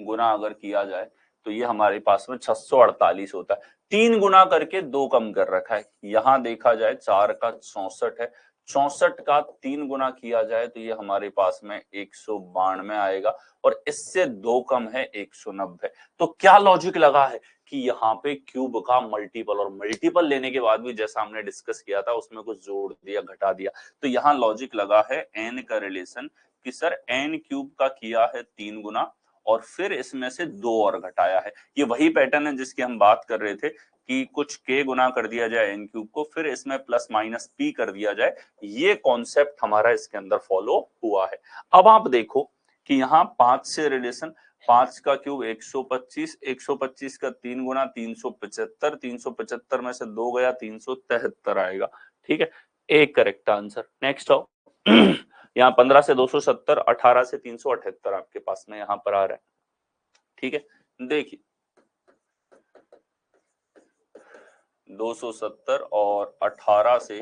गुना अगर किया जाए तो ये हमारे पास में 648 होता है। 3 गुना करके 2 कम कर रखा है। यहाँ देखा जाए 4 का 64 है, 64 का 3 गुना किया जाए तो ये हमारे पास में 192 आएगा, और इससे 2 कम है 190। तो क्या लॉजिक लगा है कि यहाँ पे क्यूब का मल्टीपल, और मल्टीपल लेने के बाद भी जैसा हमने डिस्कस किया था उसमें कुछ जोड़ दिया घटा दिया, तो यहाँ लॉजिक लगा है n का रिलेशन कि सर n क्यूब का किया है 3 गुना और फिर इसमें से 2 और घटाया है। ये वही पैटर्न है जिसकी हम बात कर रहे थे कि कुछ k गुना कर दिया जाए n क्यूब को, फिर इसमें प्लस माइनस p कर दिया जाए। ये कॉन्सेप्ट हमारा इसके अंदर फॉलो हुआ है। अब आप देखो कि यहाँ 5 से रिलेशन, 5 का क्यूब 125, 125 का 3 गुना 375, 375 में से 2 गया 373 आएगा। ठीक है, एक करेक्ट आंसर। नेक्स्ट आओ। यहाँ 15 से 270, 18 से 378 आपके पास में यहाँ पर आ रहा है। ठीक है, देखिए 270 और 18 से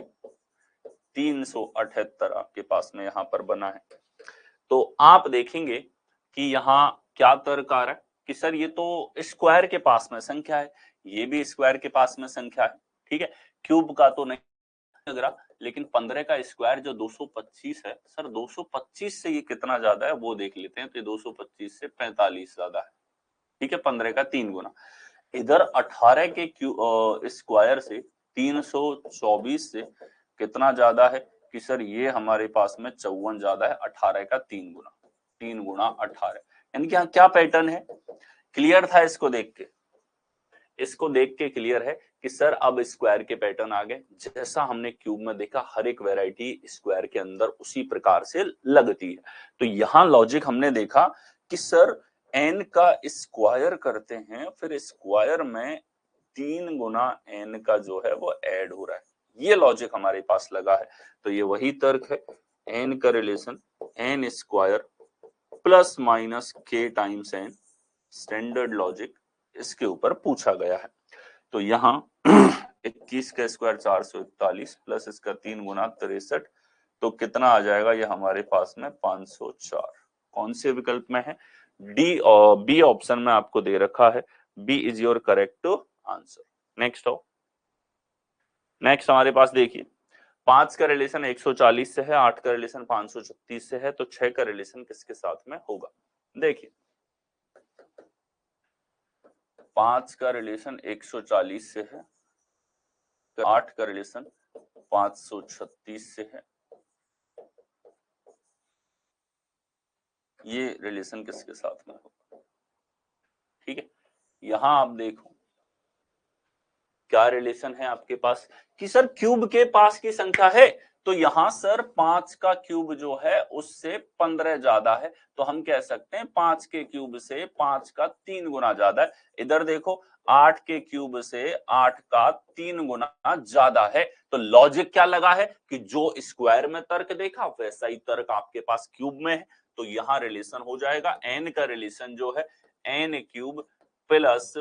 378 आपके पास में यहाँ पर बना है। तो आप देखेंगे कि यहाँ क्या तर्क आ रहा है कि सर ये तो स्क्वायर के पास में संख्या है, ये भी स्क्वायर के पास में संख्या है, ठीक है, क्यूब का तो नहीं लग रहा, लेकिन 15 का स्क्वायर जो 225 है, सर 225 से ये कितना ज्यादा है वो देख लेते हैं। तो 225 से 45 ज्यादा है, ठीक है, 15 का 3 गुना। इधर 18 के स्क्वायर से 324 से कितना ज्यादा है कि सर ये हमारे पास में 54 ज्यादा है, 18 का 3 गुना, 3 गुना 18। यानी कि यहाँ क्या पैटर्न है, क्लियर था इसको देख के, इसको देख के क्लियर है कि सर अब स्क्वायर के पैटर्न आ गए। जैसा हमने क्यूब में देखा हर एक वैरायटी स्क्वायर के अंदर उसी प्रकार से लगती है। तो यहाँ लॉजिक हमने देखा कि सर n का स्क्वायर करते हैं, फिर स्क्वायर में 3 गुना n का जो है वो ऐड हो रहा है, ये लॉजिक हमारे पास लगा है। तो ये वही तर्क है, n का relation n square plus minus k times n, standard logic इसके ऊपर पूछा गया है। तो यहाँ 21 का स्क्वायर 441 प्लस इसका 3 गुना 63, तो कितना आ जाएगा ये हमारे पास में 504। कौन से विकल्प में है, डी और बी ऑप्शन में आपको दे रखा है, B is your correct answer. Next हो, नेक्स्ट हमारे पास देखिए 5 का रिलेशन 140 से है, 8 का रिलेशन 536 से है, तो 6 का रिलेशन किसके साथ में होगा। देखिए 5 का रिलेशन 140 से है, 8 का रिलेशन 536 से है, ये रिलेशन किसके साथ में होगा, ठीक है। यहां आप देखो क्या रिलेशन है आपके पास कि सर क्यूब के पास की संख्या है, तो यहां सर 5 का क्यूब जो है उससे 15 ज्यादा है, तो हम कह सकते हैं 5 के क्यूब से 5 का 3 गुना ज्यादा है। इधर देखो 8 के क्यूब से 8 का 3 गुना ज्यादा है। तो लॉजिक क्या लगा है कि जो स्क्वायर में तर्क देखा वैसा ही तर्क आपके पास क्यूब में है। तो यहां रिलेशन हो जाएगा n का रिलेशन जो है n क्यूब प्लस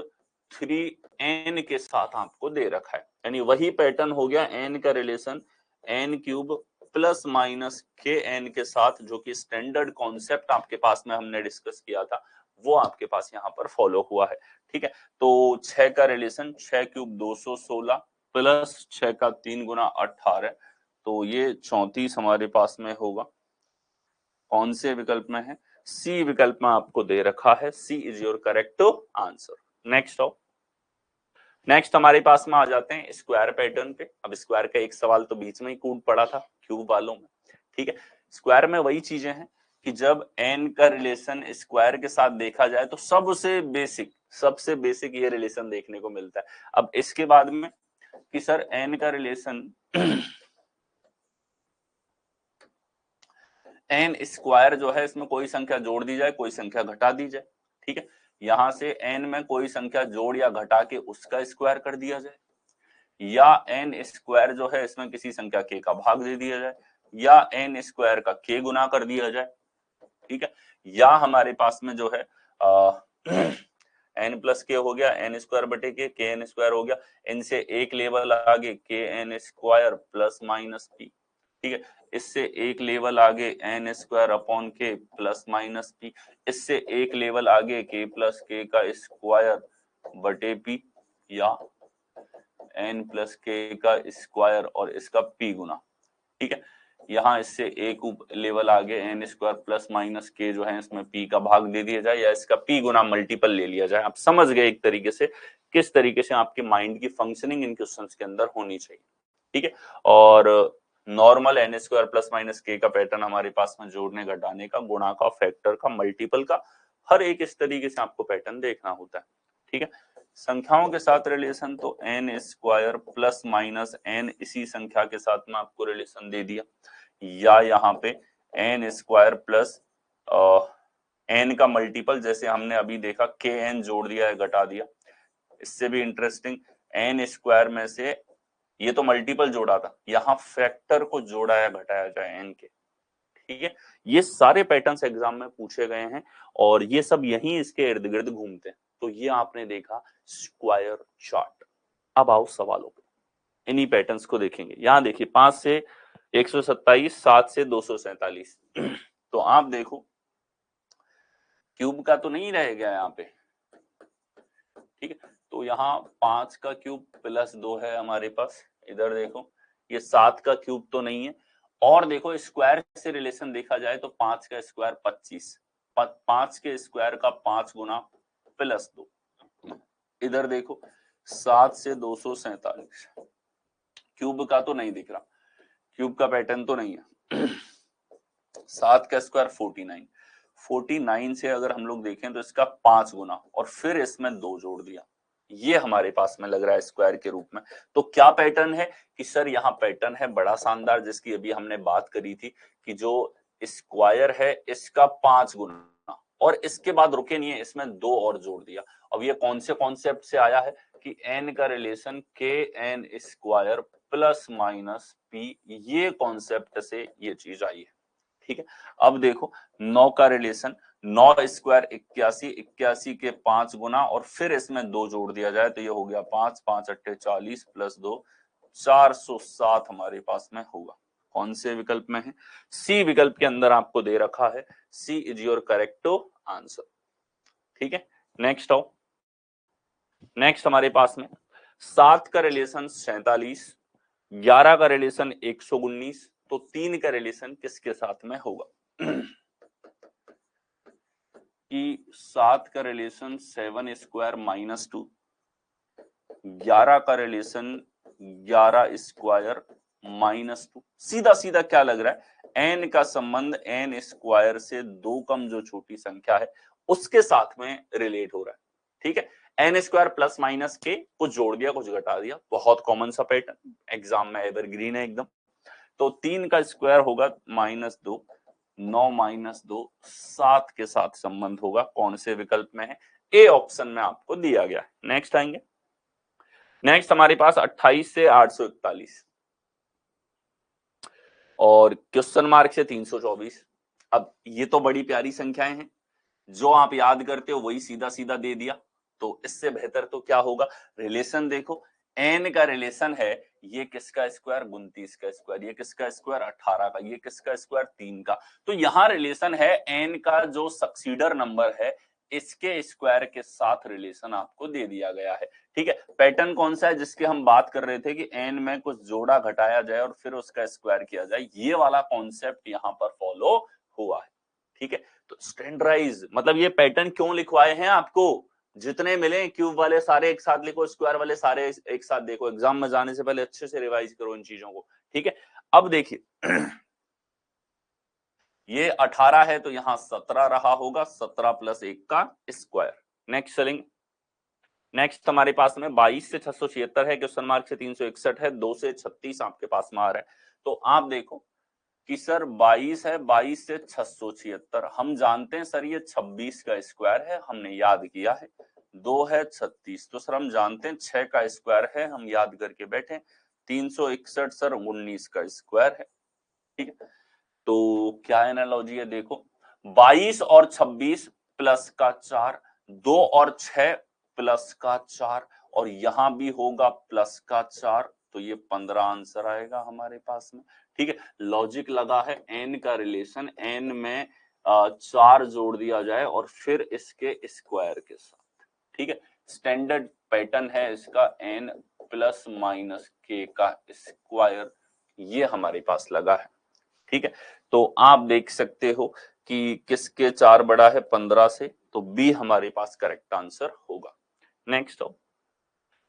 3n के साथ आपको दे रखा है, यानी वही पैटर्न हो गया, n का relation n cube plus minus के n के साथ, जो कि स्टैंडर्ड कॉन्सेप्ट आपके पास में हमने डिस्कस किया था वो आपके पास यहाँ पर फॉलो हुआ है, ठीक है। तो 6 का रिलेशन 6 क्यूब 216 प्लस 6 का 3 गुना 18, तो ये 34 हमारे पास में होगा। कौन से विकल्प में है, सी विकल्प में आपको दे रखा है, C is your correct answer. Next हो, नेक्स्ट हमारे पास में आ जाते हैं स्क्वायर पैटर्न पे। अब स्क्वायर का एक सवाल तो बीच में ही कूद पड़ा था क्यूब वालों में, ठीक है। स्क्वायर में वही चीजें हैं कि जब n का रिलेशन स्क्वायर के साथ देखा जाए तो सबसे बेसिक ये रिलेशन देखने को मिलता है। अब इसके बाद में कि सर n का रिलेशन n स्क्वायर जो है इसमें कोई संख्या जोड़ दी जाए कोई संख्या घटा दी जाए, ठीक है। यहां से n में कोई संख्या जोड़ या घटा के उसका स्क्वायर कर दिया जाए, या n स्क्वायर जो है इसमें किसी संख्या k का भाग दे दिया जाए, या n स्क्वायर का k गुना कर दिया जाए, ठीक है। या हमारे पास में जो है n प्लस के हो गया n स्क्वायर बटे के n स्क्वायर हो गया, इनसे एक लेवल आगे के n square plus minus P, ठीक है। इससे एक लेवल आगे n स्क्वायर अपॉन के प्लस माइनस पी, इससे एक लेवल आगे k प्लस के का स्क्वायर बटे पी, या n प्लस के का स्क्वायर और इसका p गुना, ठीक है। यहाँ इससे एक लेवल आगे n स्क्वायर प्लस माइनस के जो है इसमें p का भाग दे दिया जाए या इसका p गुना मल्टीपल ले लिया जाए। आप समझ गए एक तरीके से किस तरीके से आपके माइंड की फंक्शनिंग इन क्वेश्चंस के अंदर होनी चाहिए, ठीक है। और normal n square plus minus के का पैटर्न हमारे पास में जोड़ने घटाने का गुणा का फैक्टर का मल्टीपल का हर एक इस तरीके से आपको पैटर्न देखना होता है, ठीक है। संख्याओं के साथ रिलेशन तो n square plus minus n इसी संख्या के साथ में आपको रिलेशन दे दिया, या यहाँ पे n स्क्वायर प्लस n का मल्टीपल जैसे हमने अभी देखा के n जोड़ दिया है घटा दिया। इससे भी इंटरेस्टिंग n स्क्वायर में से ये तो मल्टीपल जोड़ा था, यहाँ फैक्टर को जोड़ा या घटाया जाए n के, ठीक है। ये सारे पैटर्न्स एग्जाम में पूछे गए हैं और ये सब यही इसके इर्द गिर्द घूमते हैं। तो ये आपने देखा स्क्वायर चार्ट, अब आओ सवालों पे, इन्हीं पैटर्न्स को देखेंगे। यहां देखिए 5 से 127, 7 से 247 तो आप देखो क्यूब का तो नहीं रह गया यहाँ पे, ठीक है। तो यहाँ 5 का क्यूब प्लस 2 है हमारे पास, इधर देखो ये 7 का क्यूब तो नहीं है, और देखो स्क्वायर से रिलेशन देखा जाए तो 5 का स्क्वायर 25, 5 के स्क्वायर का 5 गुना प्लस 2, इधर देखो 7 से 247, क्यूब का तो नहीं दिख रहा, क्यूब का पैटर्न तो नहीं है 7 का स्क्वायर 49, 49 से अगर हम लोग देखें तो इसका 5 गुना और फिर इसमें 2 जोड़ दिया, ये हमारे पास में लग रहा है स्क्वायर के रूप में। तो क्या पैटर्न है कि सर यहाँ पैटर्न है बड़ा शानदार, जिसकी अभी हमने बात करी थी कि जो स्क्वायर है इसका 5 गुना और इसके बाद रुके नहीं है, इसमें 2 और जोड़ दिया। अब ये कौन से कॉन्सेप्ट से आया है कि एन का रिलेशन के N square plus minus P, ये कॉन्सेप्ट से ये चीज आई है, ठीक है। अब देखो 9 का रिलेशन, 9 स्क्वायर 81, 81 के 5 गुना और फिर इसमें 2 जोड़ दिया जाए तो ये हो गया 5, 5 अट्ठे 40 प्लस 2 407 हमारे पास में होगा। कौन से विकल्प में है? सी विकल्प के अंदर आपको दे रखा है, C is your correct answer, ठीक है। नेक्स्ट आओ, नेक्स्ट हमारे पास में 7 का रिलेशन 47, 11 का रिलेशन 119, तो 3 का रिलेशन किसके साथ में होगा कि 7 का रिलेशन 7 स्क्वायर माइनस 2, 11 का रिलेशन 11 स्क्वायर माइनस 2, सीधा सीधा क्या लग रहा है, एन का संबंध एन स्क्वायर से 2 कम जो छोटी संख्या है उसके साथ में रिलेट हो रहा है, ठीक है। एन स्क्वायर प्लस माइनस के, कुछ जोड़ दिया कुछ घटा दिया, बहुत कॉमन सा पैटर्न, एग्जाम में एवरग्रीन है एकदम। तो 3 का स्क्वायर होगा -2, 9 -2 7 के साथ संबंध होगा, कौन से विकल्प में है? ए ऑप्शन में आपको दिया गया है। नेक्स्ट आएंगे, नेक्स्ट हमारे पास 28 से 841 और क्वेश्चन मार्क से 324। अब ये तो बड़ी प्यारी संख्याएं हैं, जो आप याद करते हो वही सीधा सीधा दे दिया, तो इससे बेहतर तो क्या होगा, रिलेशन देखो, एन का रिलेशन है ये किसका स्क्वायर 29 का स्क्वायर, ये किसका स्क्वायर 18 का, ये किसका स्क्वायर 3 का, तो यहां रिलेशन है एन का जो सक्सीडर नंबर है इसके स्क्वायर के साथ रिलेशन आपको दे दिया गया है, ठीक है। पैटर्न कौन सा है जिसके हम बात कर रहे थे कि एन में कुछ जोड़ा घटाया जाए और फिर उसका स्क्वायर किया जाए, ये वाला कॉन्सेप्ट यहां पर फॉलो हुआ है, ठीक है। तो स्टैंडर्डाइज मतलब ये पैटर्न क्यों लिखवाए हैं आपको, जितने मिले क्यूब वाले सारे एक साथ लिखो, स्क्वायर वाले सारे एक साथ देखो, एग्जाम में जाने से पहले अच्छे से रिवाइज करो इन चीजों को, ठीक है। अब देखिए ये 18 है तो यहां 17 रहा होगा, 17 प्लस 1 का स्क्वायर। नेक्स्ट चलेंगे, नेक्स्ट हमारे पास में 22 से 676 है, क्वेश्चन मार्क से 361 है, 2 से 36 आपके पास में आ रहा है। तो आप देखो कि सर 22 है, 22 से 676 हम जानते हैं सर ये 26 का स्क्वायर है, हमने याद किया है, 2 है 36, तो सर हम जानते हैं 6 का स्क्वायर है, हम याद करके बैठे, 361 सर 19 का स्क्वायर है, ठीक है। तो क्या एनालॉजी है देखो, 22 और 26 प्लस का 4, 2 और 6 प्लस का 4 और यहां भी होगा प्लस का 4, तो ये 15 आंसर आएगा हमारे पास में, ठीक है। लॉजिक लगा है, एन का रिलेशन एन में 4 जोड़ दिया जाए और फिर इसके स्क्वायर के साथ, ठीक है। स्टैंडर्ड पैटर्न है इसका एन प्लस माइनस के का स्क्वायर, ये हमारे पास लगा है, ठीक है। तो आप देख सकते हो कि किसके 4 बड़ा है 15 से, तो बी हमारे पास करेक्ट आंसर होगा। नेक्स्ट हो,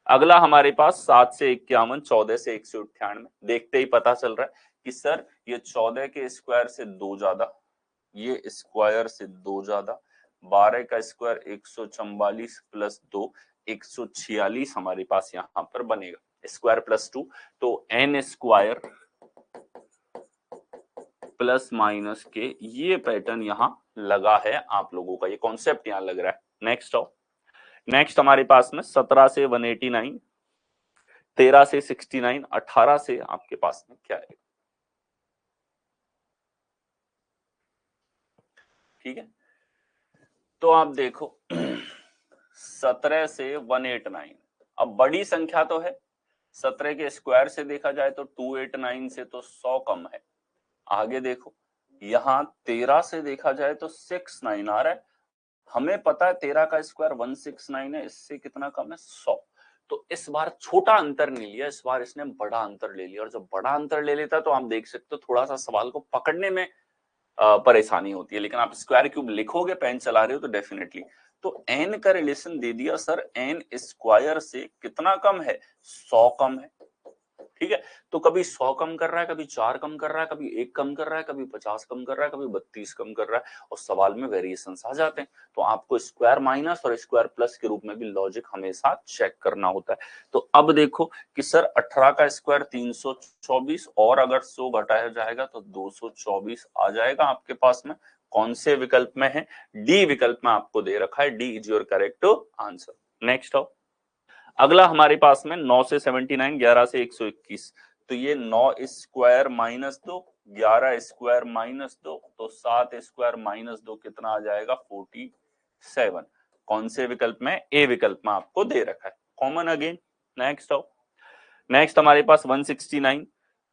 अगला हमारे पास 7 से 51, 14 से 198, देखते ही पता चल रहा है कि सर ये 14 के स्क्वायर से 2 ज्यादा, ये स्क्वायर से 2 ज्यादा, 12 का स्क्वायर 144 प्लस 2 146 हमारे पास यहां पर बनेगा, स्क्वायर प्लस 2, तो एन स्क्वायर प्लस माइनस के, ये पैटर्न यहां लगा है आप लोगों का, ये कॉन्सेप्ट यहां लग रहा है। नेक्स्ट आओ, नेक्स्ट हमारे पास में 17 से 189, 13 से 69, 18 से आपके पास में क्या है, ठीक है। तो आप देखो 17 से 189, अब बड़ी संख्या तो है, 17 के स्क्वायर से देखा जाए तो 289 से तो 100 कम है। आगे देखो, यहाँ 13 से देखा जाए तो 69 आ रहा है। हमें पता है 13 का स्क्वायर 169 है, इससे कितना कम है, 100। तो इस बार छोटा अंतर नहीं लिया, इस बार इसने बड़ा अंतर ले लिया। और जब बड़ा अंतर ले लेता तो आप देख सकते हो थोड़ा सा सवाल को पकड़ने में परेशानी होती है। लेकिन आप स्क्वायर क्यूब लिखोगे, पेन चला रहे हो तो डेफिनेटली। तो n का रिलेशन दे दिया सर, n स्क्वायर से कितना कम है, 100 कम है। ठीक है, तो कभी 100 कम कर रहा है, कभी 4 कम कर रहा है, कभी 1 कम कर रहा है, कभी 50 कम कर रहा है, कभी 32 कम कर रहा है, और सवाल में वेरिएशंस आ जाते हैं। तो आपको स्क्वायर माइनस और स्क्वायर प्लस के रूप में भी लॉजिक हमेशा चेक करना होता है। तो अब देखो कि सर 18 का स्क्वायर 324, और अगर 100 घटाया जाएगा तो 224 आ जाएगा आपके पास में। कौन से विकल्प में है, डी विकल्प में आपको दे रखा है, D is your correct answer. Next हो, अगला हमारे पास में 9 से 79, 11 से 121। तो ये 9 स्क्वायर माइनस 2, 11 स्क्वायर माइनस 2, तो 7 स्क्वायर माइनस 2 कितना आ जाएगा, 47। कौन से विकल्प में, ए विकल्प में आपको दे रखा है, कॉमन अगेन। नेक्स्ट हो, नेक्स्ट हमारे पास 169,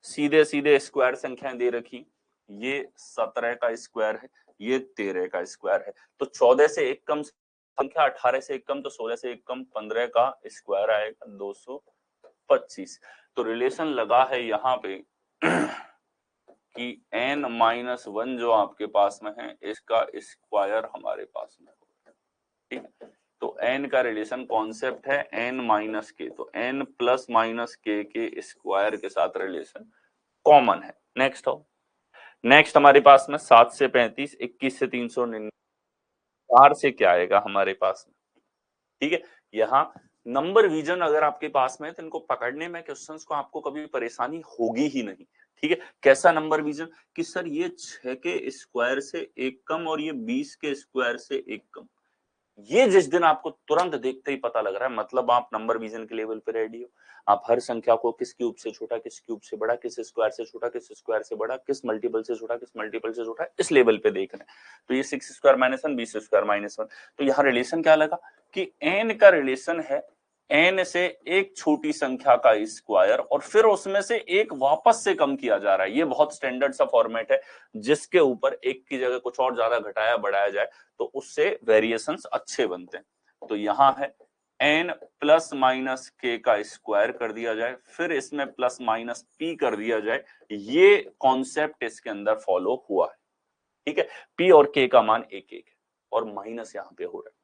सीधे सीधे स्क्वायर संख्याएं दे रखी। ये 17 का स्क्वायर है, ये 13 का स्क्वायर है। तो 14 से एक कम संख्या, 18 से एक कम तो 16 से एक कम, 15 का स्क्वायर आएगा 225। तो रिलेशन लगा है यहाँ पे कि n-1 जो आपके पास में है, इसका स्क्वायर हमारे पास में होगा। ठीक, तो n का रिलेशन कॉन्सेप्ट है n-k, तो n प्लस माइनस के स्क्वायर के साथ रिलेशन कॉमन है। नेक्स्ट हो, नेक्स्ट हमारे पास में 7 से 35, 21 से 399, 4 से क्या आएगा हमारे पास में। ठीक है, यहाँ नंबर विजन अगर आपके पास में है तो इनको पकड़ने में क्वेश्चंस को आपको कभी परेशानी होगी ही नहीं। ठीक है, कैसा नंबर विजन कि सर ये 6 के स्क्वायर से एक कम और ये 20 के स्क्वायर से एक कम, ये जिस दिन आपको तुरंत देखते ही पता लग रहा है, मतलब आप नंबर विजन के लेवल पे रेडी हो। आप हर संख्या को किस क्यूब से छोटा, किस क्यूब से बड़ा, किस स्क्वायर से छोटा, किस स्क्वायर से बड़ा, किस मल्टीपल से छोटा, किस मल्टीपल से छोटा, इस लेवल पे देख रहे हैं। तो ये 6 स्क्वायर माइनस 1, 20 स्क्वायर माइनस 1। तो यहाँ रिलेशन क्या लगा कि n का रिलेशन है n से एक छोटी संख्या का स्क्वायर, और फिर उसमें से एक वापस से कम किया जा रहा है। ये बहुत स्टैंडर्ड सा फॉर्मेट है, जिसके ऊपर एक की जगह कुछ और ज्यादा घटाया बढ़ाया जाए तो उससे वेरिएशंस अच्छे बनते हैं। तो यहाँ है n प्लस माइनस के का स्क्वायर कर दिया जाए, फिर इसमें प्लस माइनस p कर दिया जाए, ये कॉन्सेप्ट इसके अंदर फॉलो हुआ है। ठीक है, p और k का मान एक एक है और माइनस यहाँ पे हो रहा है।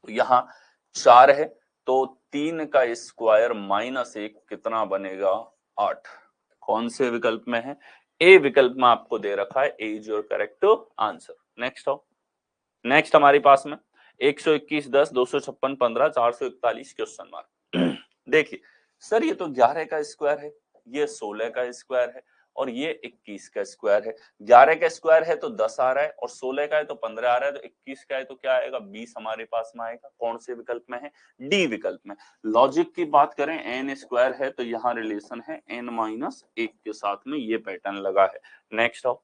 तो यहाँ 4 है, तो 3 का स्क्वायर माइनस 1 कितना बनेगा, 8। कौन से विकल्प में है, ए विकल्प में आपको दे रखा है, A is your correct answer. Next हो, नेक्स्ट हमारे पास में 121, 10, 256, 15, 441 क्वेश्चन मार्क। देखिए सर, ये तो 11 का स्क्वायर है, ये 16 का स्क्वायर है, और ये 21 का स्क्वायर है। 11 का स्क्वायर है तो 10 आ रहा है, और 16 का है तो 15 आ रहा है, तो 21 का है तो क्या आएगा, 20 हमारे पास में आएगा। कौन से विकल्प में है, डी विकल्प में। लॉजिक की बात करें, एन स्क्वायर है तो यहाँ रिलेशन है n-1 के साथ में, ये पैटर्न लगा है। नेक्स्ट हो,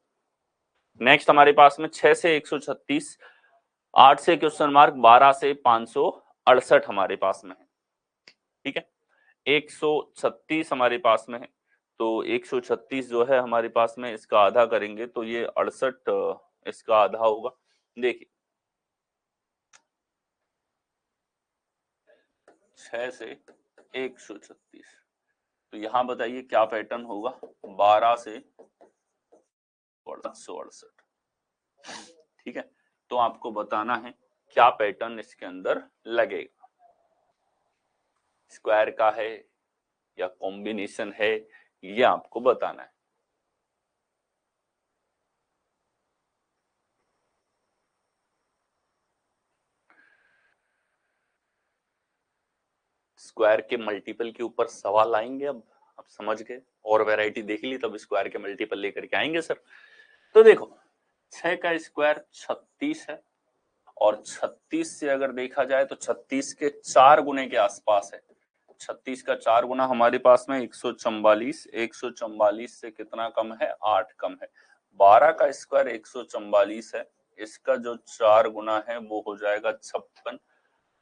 नेक्स्ट हमारे पास में 6 से 136, 8 से क्वेश्चन मार्क, 12 से 568 हमारे पास में है। ठीक है, 136 हमारे पास में है, तो 136 जो है हमारे पास में, इसका आधा करेंगे तो ये 68 इसका आधा होगा। देखिए 6 से 136, तो यहां बताइए क्या पैटर्न होगा, 12 से 768। ठीक है, तो आपको बताना है क्या पैटर्न इसके अंदर लगेगा, स्क्वायर का है या कॉम्बिनेशन है, ये आपको बताना है। स्क्वायर के मल्टीपल के ऊपर सवाल आएंगे, अब आप समझ गए, और वैरायटी देख ली तब स्क्वायर के मल्टीपल लेकर के आएंगे सर। तो देखो 6 का स्क्वायर 36 है, और 36 से अगर देखा जाए तो 36 के 4 गुने के आसपास है। 36 का 4 गुना हमारे पास में 144, 144 से कितना कम है, 8 कम है। 12 का स्क्वायर 144 है, इसका जो 4 गुना है वो हो जाएगा 56,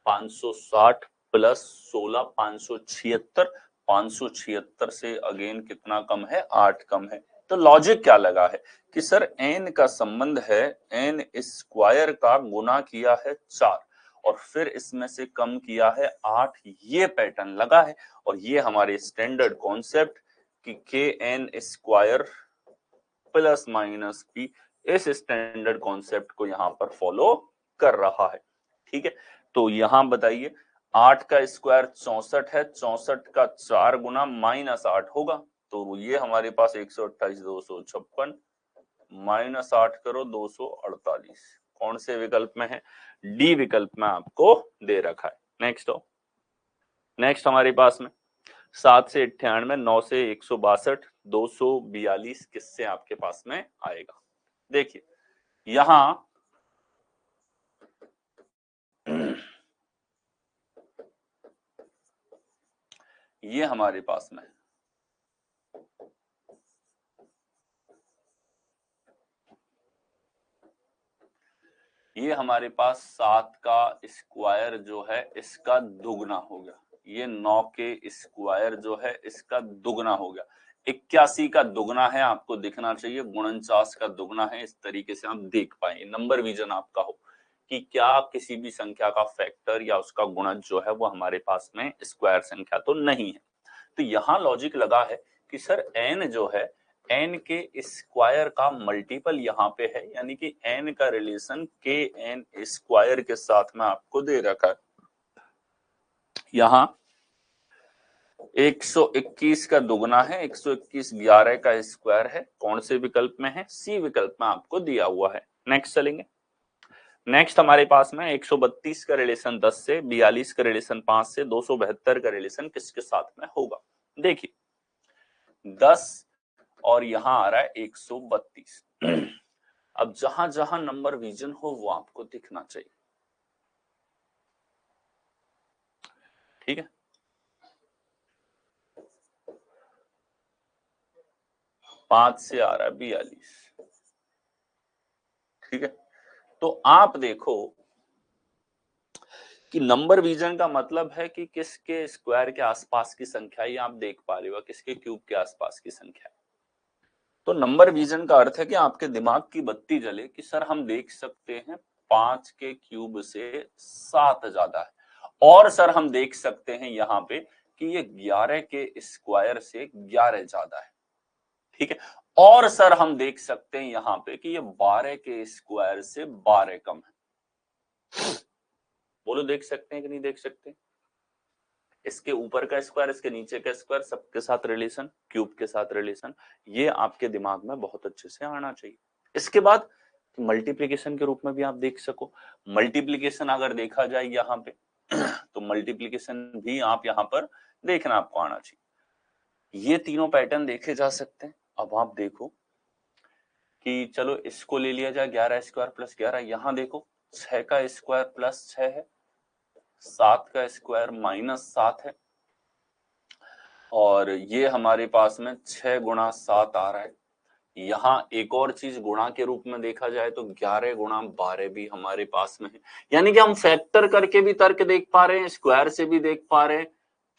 560, प्लस 16 576, 576 से अगेन कितना कम है, 8 कम है। तो लॉजिक क्या लगा है कि सर n का संबंध है n स्क्वायर का गुना किया है 4 और फिर इसमें से कम किया है 8, ये पैटर्न लगा है। और ये हमारे स्टैंडर्ड कॉन्सेप्ट कि के N square plus minus P, इस स्टैंडर्ड कॉन्सेप्ट को यहां पर फॉलो कर रहा है। ठीक है, तो यहां बताइए 8 का स्क्वायर 64 है, 64 का 4 गुना माइनस 8 होगा, तो ये हमारे पास 128 256 माइनस 8 करो 248, कौन से विकल्प में है, डी विकल्प में आपको दे रखा है। नेक्स्ट हो, नेक्स्ट हमारे पास में 7 से 98, 9 से 162, 242 किससे आपके पास में आएगा। देखिए यहां ये हमारे पास में ये हमारे पास 7 का स्क्वायर जो है इसका दुगना हो गया, ये 9 के स्क्वायर जो है इसका दुगना हो गया, 81 का दुगना है, आपको दिखना चाहिए 49 का दुगना है, इस तरीके से आप देख पाएंगे। नंबर विजन आपका हो कि क्या किसी भी संख्या का फैक्टर या उसका गुणज जो है वो हमारे पास में स्क्वायर संख्या तो नहीं है। तो यहाँ लॉजिक लगा है कि सर n जो है n के स्क्वायर का मल्टीपल यहाँ पे है, यानी कि n का रिलेशन के एन स्क्वायर के साथ में आपको दे रखा है। यहाँ 121 का दुगना है, 121 11 का स्क्वायर है, कौन से विकल्प में है, सी विकल्प में आपको दिया हुआ है। नेक्स्ट चलेंगे, नेक्स्ट हमारे पास में 132 का रिलेशन 10 से, 42 का रिलेशन 5 से, 272 का रिलेशन किसके साथ में होगा। देखिए 10 और यहां आ रहा है 132। अब जहां जहां नंबर विजन हो वो आपको दिखना चाहिए। ठीक है, 5 से आ रहा है 42। ठीक है, तो आप देखो कि नंबर विजन का मतलब है कि किसके स्क्वायर के आसपास की संख्या, ये आप देख पा रहे हो, किसके क्यूब के आसपास की संख्या। तो नंबर विजन का अर्थ है कि आपके दिमाग की बत्ती जले कि सर हम देख सकते हैं 5 के क्यूब से 7 ज्यादा है, और सर हम देख सकते हैं यहाँ पे कि ये 11 के स्क्वायर से 11 ज्यादा है। ठीक है, और सर हम देख सकते हैं यहाँ पे कि ये 12 के स्क्वायर से 12 कम है। बोलो देख सकते हैं कि नहीं देख सकते। इसके ऊपर का स्क्वायर, इसके नीचे का स्क्वायर, सबके साथ रिलेशन, क्यूब के साथ रिलेशन, ये आपके दिमाग में बहुत अच्छे से आना चाहिए। इसके बाद मल्टीप्लीकेशन के रूप में भी आप देख सको, मल्टीप्लीकेशन अगर देखा जाए यहाँ पे तो मल्टीप्लीकेशन भी आप यहाँ पर देखना आपको आना चाहिए। ये तीनों पैटर्न देखे जा सकते हैं। अब आप देखो कि चलो इसको ले लिया जाए 11 स्क्वायर प्लस 11, यहाँ देखो 6 का स्क्वायर प्लस 6 है, 7 का स्क्वायर माइनस 7 है, और ये हमारे पास में 6 गुणा 7 आ रहा है। यहाँ एक और चीज गुणा के रूप में देखा जाए तो 11 गुणा 12 भी हमारे पास में है, यानी कि हम फैक्टर करके भी तर्क देख पा रहे हैं, स्क्वायर से भी देख पा रहे हैं,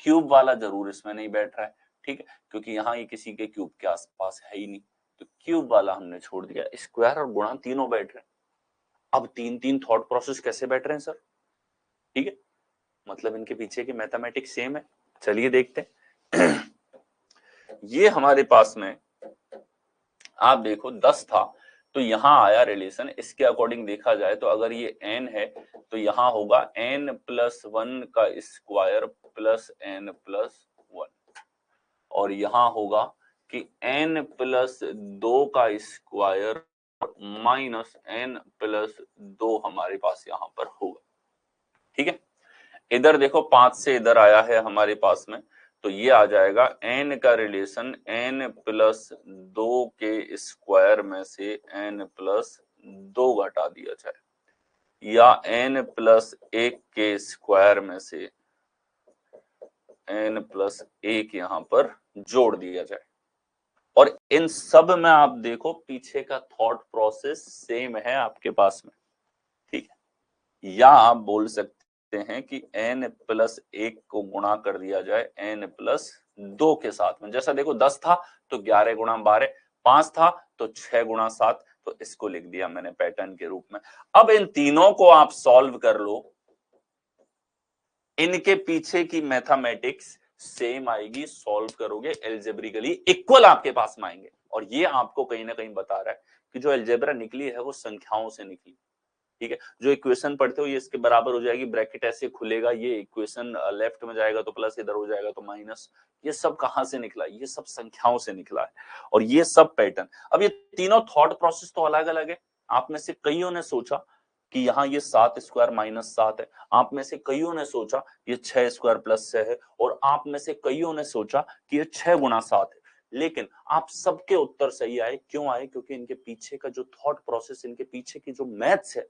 क्यूब वाला जरूर इसमें नहीं बैठ रहा है। ठीक है, क्योंकि यहाँ ये किसी के क्यूब के आसपास है ही नहीं, तो क्यूब वाला हमने छोड़ दिया, स्क्वायर और गुणा तीनों बैठ रहे हैं। अब तीन तीन थॉट प्रोसेस कैसे बैठ रहे हैं सर। ठीक है, मतलब इनके पीछे की मैथमेटिक्स सेम है, चलिए देखते हैं। ये हमारे पास में आप देखो 10 था, तो यहां आया रिलेशन, इसके अकॉर्डिंग देखा जाए तो अगर ये n है तो यहां होगा n प्लस 1 का स्क्वायर प्लस n प्लस 1, और यहां होगा कि n प्लस 2 का स्क्वायर माइनस n प्लस 2 हमारे पास यहां पर होगा। ठीक है, इधर देखो 5 से इधर आया है हमारे पास में, तो ये आ जाएगा n का रिलेशन n प्लस 2 के स्क्वायर में से n प्लस 2 घटा दिया जाए, या n प्लस 1 के स्क्वायर में से n प्लस 1 यहां पर जोड़ दिया जाए। और इन सब में आप देखो पीछे का थॉट प्रोसेस सेम है आपके पास में। ठीक है, या आप बोल सकते सकते हैं कि n+1 को गुणा कर दिया जाए n+2 के साथ में। जैसा देखो 10 था तो 11 गुणा 12, 5 था तो 6 गुणा 7, तो इसको लिख दिया मैंने पैटर्न के रूप में। अब इन तीनों को आप सॉल्व कर लो, इनके पीछे की मैथमेटिक्स सेम आएगी, सॉल्व करोगे एल्जेब्रिकली इक्वल आपके पास में आएंगे। और ये आपको कहीं ना कहीं बता रहा है कि जो एल्जेब्रा निकली है वो संख्याओं से निकली, ठीक है। जो इक्वेशन पढ़ते हो ये इसके बराबर हो जाएगी, ब्रैकेट ऐसे खुलेगा, ये इक्वेशन लेफ्ट में जाएगा तो प्लस, इधर हो जाएगा तो माइनस। ये सब कहां से निकला? ये सब संख्याओं से निकला है, और ये सब पैटर्न। अब ये तीनों थॉट प्रोसेस तो अलग अलग है। आप में से कईयों ने सोचा कि यहाँ ये 7 स्क्वायर माइनस 7 है, आप में से कईयों ने सोचा ये 6 स्क्वायर प्लस 6 है, और आप में से कईयों ने सोचा कि ये 6 गुणा 7 है। लेकिन आप सबके उत्तर सही आए। क्यों आए? क्योंकि इनके पीछे का जो थॉट प्रोसेस, इनके पीछे की जो मैथ्स है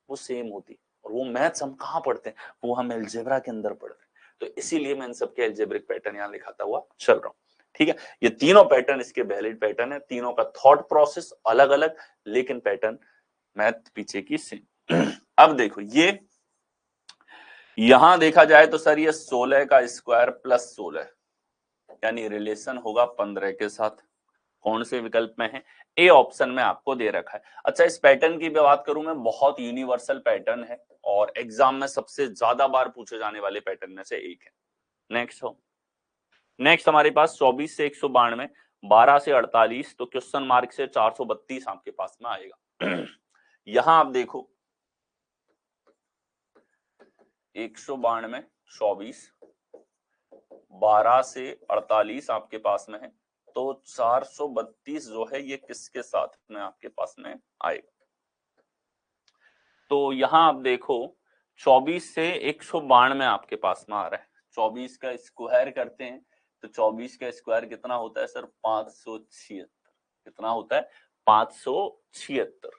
वो सेम होती। और वो मैथ्स हम कहाँ पढ़ते हैं? वो हम एल्जेब्रा के अंदर पढ़ते हैं। तो इसीलिए मैं इन सबके एल्जेब्रिक पैटर्न यहाँ लिखाता हुआ चल रहा हूँ, ठीक है। ये तीनों पैटर्न इसके वैलिड पैटर्न है, तीनों का थॉट प्रोसेस अलग अलग, लेकिन पैटर्न मैथ पीछे की सेम। अब देखो ये यहां देखा जाए तो सर ये 16 का स्क्वायर प्लस 16, यानी रिलेशन होगा 15 के साथ। कौन से विकल्प में है? ए ऑप्शन में आपको दे रखा है। अच्छा, इस पैटर्न की बात करूं मैं, बहुत यूनिवर्सल पैटर्न है और एग्जाम में सबसे ज्यादा बार पूछे जाने वाले पैटर्न में से एक है। नेक्स्ट हमारे पास 24 से 192, 12 से 48, तो क्वेश्चन मार्क से 432 आपके पास में आएगा। यहां आप देखो 192, 24, 12 से 48 आपके पास में है, तो 432 जो है ये किसके साथ में आपके पास में आएगा? तो यहां आप देखो 24 से 192 आपके पास में आ रहा है। 24 का स्क्वायर करते हैं तो 24 का स्क्वायर कितना होता है सर? 576। कितना होता है? 576।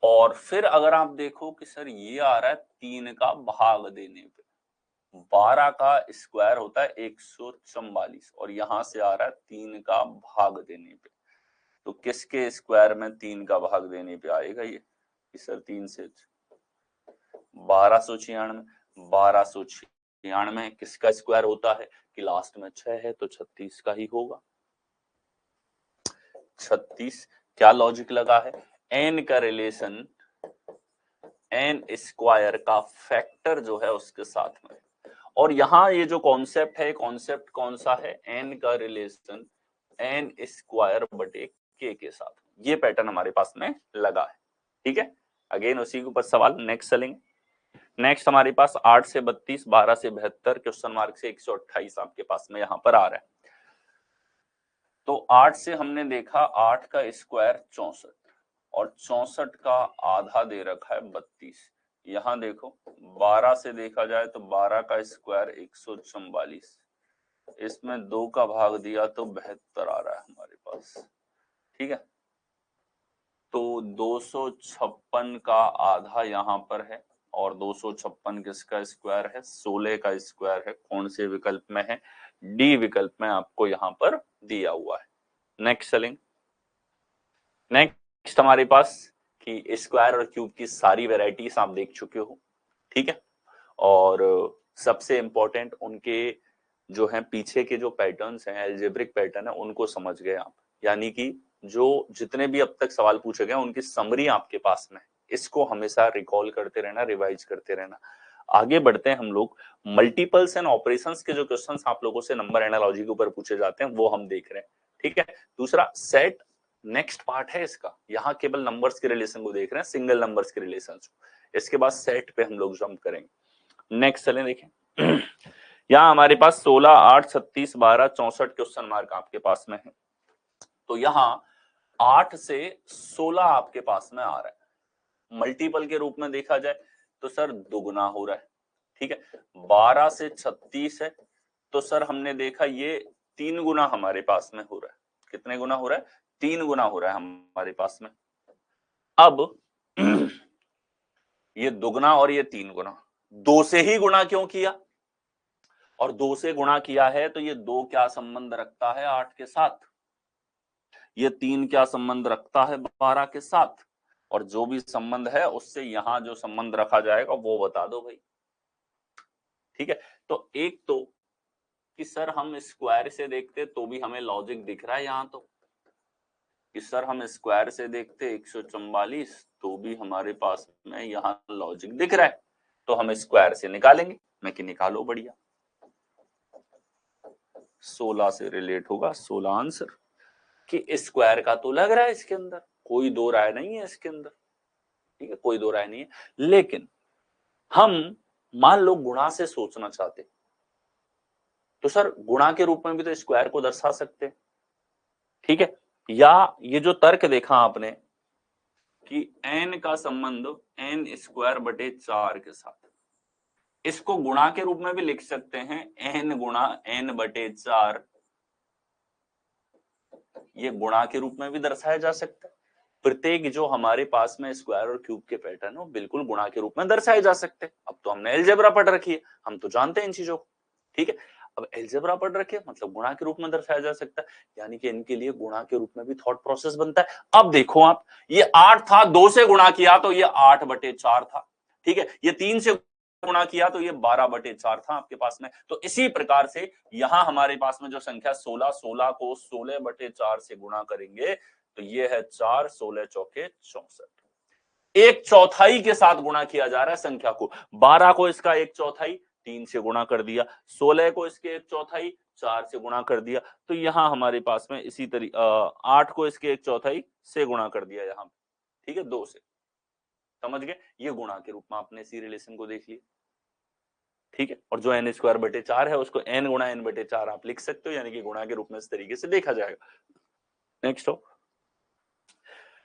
और फिर अगर आप देखो कि सर ये आ रहा है 3 का भाग देने पे, 12 का स्क्वायर होता है 144, और यहां से आ रहा है 3 का भाग देने पे, तो किसके स्क्वायर में 3 का भाग देने पे आएगा ये? सर 3 से 1296, 1296 किसका स्क्वायर होता है कि लास्ट में 6 है तो 36 का ही होगा। 36 क्या लॉजिक लगा है? एन का रिलेशन एन स्क्वायर का फैक्टर जो है उसके साथ में, और यहां ये जो कॉन्सेप्ट है, कॉन्सेप्ट कौन सा है? एन का रिलेशन एन स्क्वायर बटे के साथ। ये पैटर्न हमारे पास में लगा है, ठीक है। अगेन उसी के ऊपर सवाल नेक्स्ट चलेंगे। नेक्स्ट हमारे पास 8 से 32, 12 से 72, क्वेश्चन मार्क से 128 आपके पास में यहां पर आ रहा है। तो 8 से हमने देखा 8 का स्क्वायर 64, और 64 का आधा दे रखा है 32। यहां देखो 12 से देखा जाए तो 12 का स्क्वायर 144, इसमें 2 का भाग दिया तो 72 आ रहा है हमारे पास, ठीक है। तो 256 का आधा यहां पर है, और 256 किसका स्क्वायर है? 16 का स्क्वायर है। कौन से विकल्प में है? डी विकल्प में आपको यहां पर दिया हुआ है। नेक्स्ट चलेंगे। नेक्स्ट हमारे पास कि स्क्वायर और क्यूब की सारी वेराइटीज आप देख चुके हो, ठीक है। और सबसे इंपॉर्टेंट उनके जो है पीछे के जो पैटर्न्स हैं, एल्जेब्रिक पैटर्न है, उनको समझ गए आप। यानी कि जो जितने भी अब तक सवाल पूछे गए उनकी समरी आपके पास में, इसको हमेशा रिकॉल करते रहना, रिवाइज करते रहना। आगे बढ़ते हैं हम लोग। मल्टीपल्स एंड ऑपरेशंस के जो क्वेश्चंस आप लोगों से नंबर एनालॉजी के ऊपर पूछे जाते हैं वो हम देख रहे हैं, ठीक है। दूसरा सेट नेक्स्ट पार्ट है इसका, यहाँ केवल नंबर्स के रिलेशन को देख रहे हैं, सिंगल नंबर्स के रिलेशन। इसके बाद सेट पे हम लोग जंप करेंगे। नेक्स्ट चलें, देखें यहाँ हमारे पास 16, 8, 36, 12, 64 क्वेश्चन मार्क आपके पास में है। तो यहाँ 8 से 16 आपके पास में आ रहा है। मल्टीपल के रूप में देखा जाए तो सर दुगुना हो रहा है, ठीक है। 12 से 36 है तो सर हमने देखा ये 3 गुना हमारे पास में हो रहा है। कितने गुना हो रहा है? 3 गुना हो रहा है हमारे पास में। अब ये दुगुना और ये 3 गुना, 2 से ही गुणा क्यों किया? और 2 से गुणा किया है तो ये 2 क्या संबंध रखता है 8 के साथ? ये 3 क्या संबंध रखता है 12 के साथ? और जो भी संबंध है उससे यहां जो संबंध रखा जाएगा वो बता दो भाई। ठीक है, तो एक तो कि सर हम स्क्वायर से देखते तो भी हमें लॉजिक दिख रहा है यहाँ, तो कि सर हम स्क्वायर से देखते 144 तो भी हमारे पास में यहाँ लॉजिक दिख रहा है, तो हम स्क्वायर से निकालेंगे। मैं कि निकालो, बढ़िया, 16 से रिलेट होगा 16 आंसर। कि स्क्वायर का तो लग रहा है इसके अंदर, कोई दो राय नहीं है इसके अंदर, ठीक है, कोई दो राय नहीं है। लेकिन हम मान लो गुणा से सोचना चाहते, तो सर गुणा के रूप में भी तो स्क्वायर को दर्शा सकते हैं, ठीक है। या ये जो तर्क देखा आपने कि n का संबंध n स्क्वायर बटे 4 के साथ, इसको गुणा के रूप में भी लिख सकते हैं, n गुणा n बटे 4, ये गुणा के रूप में भी दर्शाया जा सकता है। प्रत्येक जो हमारे पास में स्क्वायर और क्यूब के पैटर्न हो बिल्कुल गुणा के रूप में दर्शाए जा सकते हैं। अब तो हमने अलजेब्रा पढ़ रखी है, हम तो जानते हैं इन चीजों को, ठीक है। अब अलजेब्रा पढ़ रखे मतलब गुणा के रूप में दर्शाया जा सकता है, यानी कि इनके लिए गुणा के रूप में भी थॉट प्रोसेस बनता है। अब देखो आप, ये 8 था, 2 से गुणा किया तो ये 8 बटे 4 था, ठीक है। ये 3 से गुणा किया तो ये 12 बटे 4 था आपके पास में। तो इसी प्रकार से यहां हमारे पास में जो संख्या 16, 16 को 16 बटे 4 से गुणा करेंगे तो ये है 4, 16 चौके 64, एक चौथाई के साथ गुणा किया जा रहा है संख्या को। 12 को इसका एक चौथाई 3 से गुणा कर दिया, 16 को इसके एक चौथाई 4 से गुणा कर दिया, तो यहां हमारे पास में इसी तरीके 8 को इसके एक चौथाई से गुणा कर दिया यहां, ठीक है, 2 से। समझ गए, ये गुणा के रूप में आपने इसी रिलेशन को देख लिया, ठीक है। और जो n स्क्वायर बटे 4 है उसको n गुणा n बटे 4 आप लिख सकते हो, यानी कि गुणा के रूप में इस तरीके से देखा जाएगा। नेक्स्ट हो,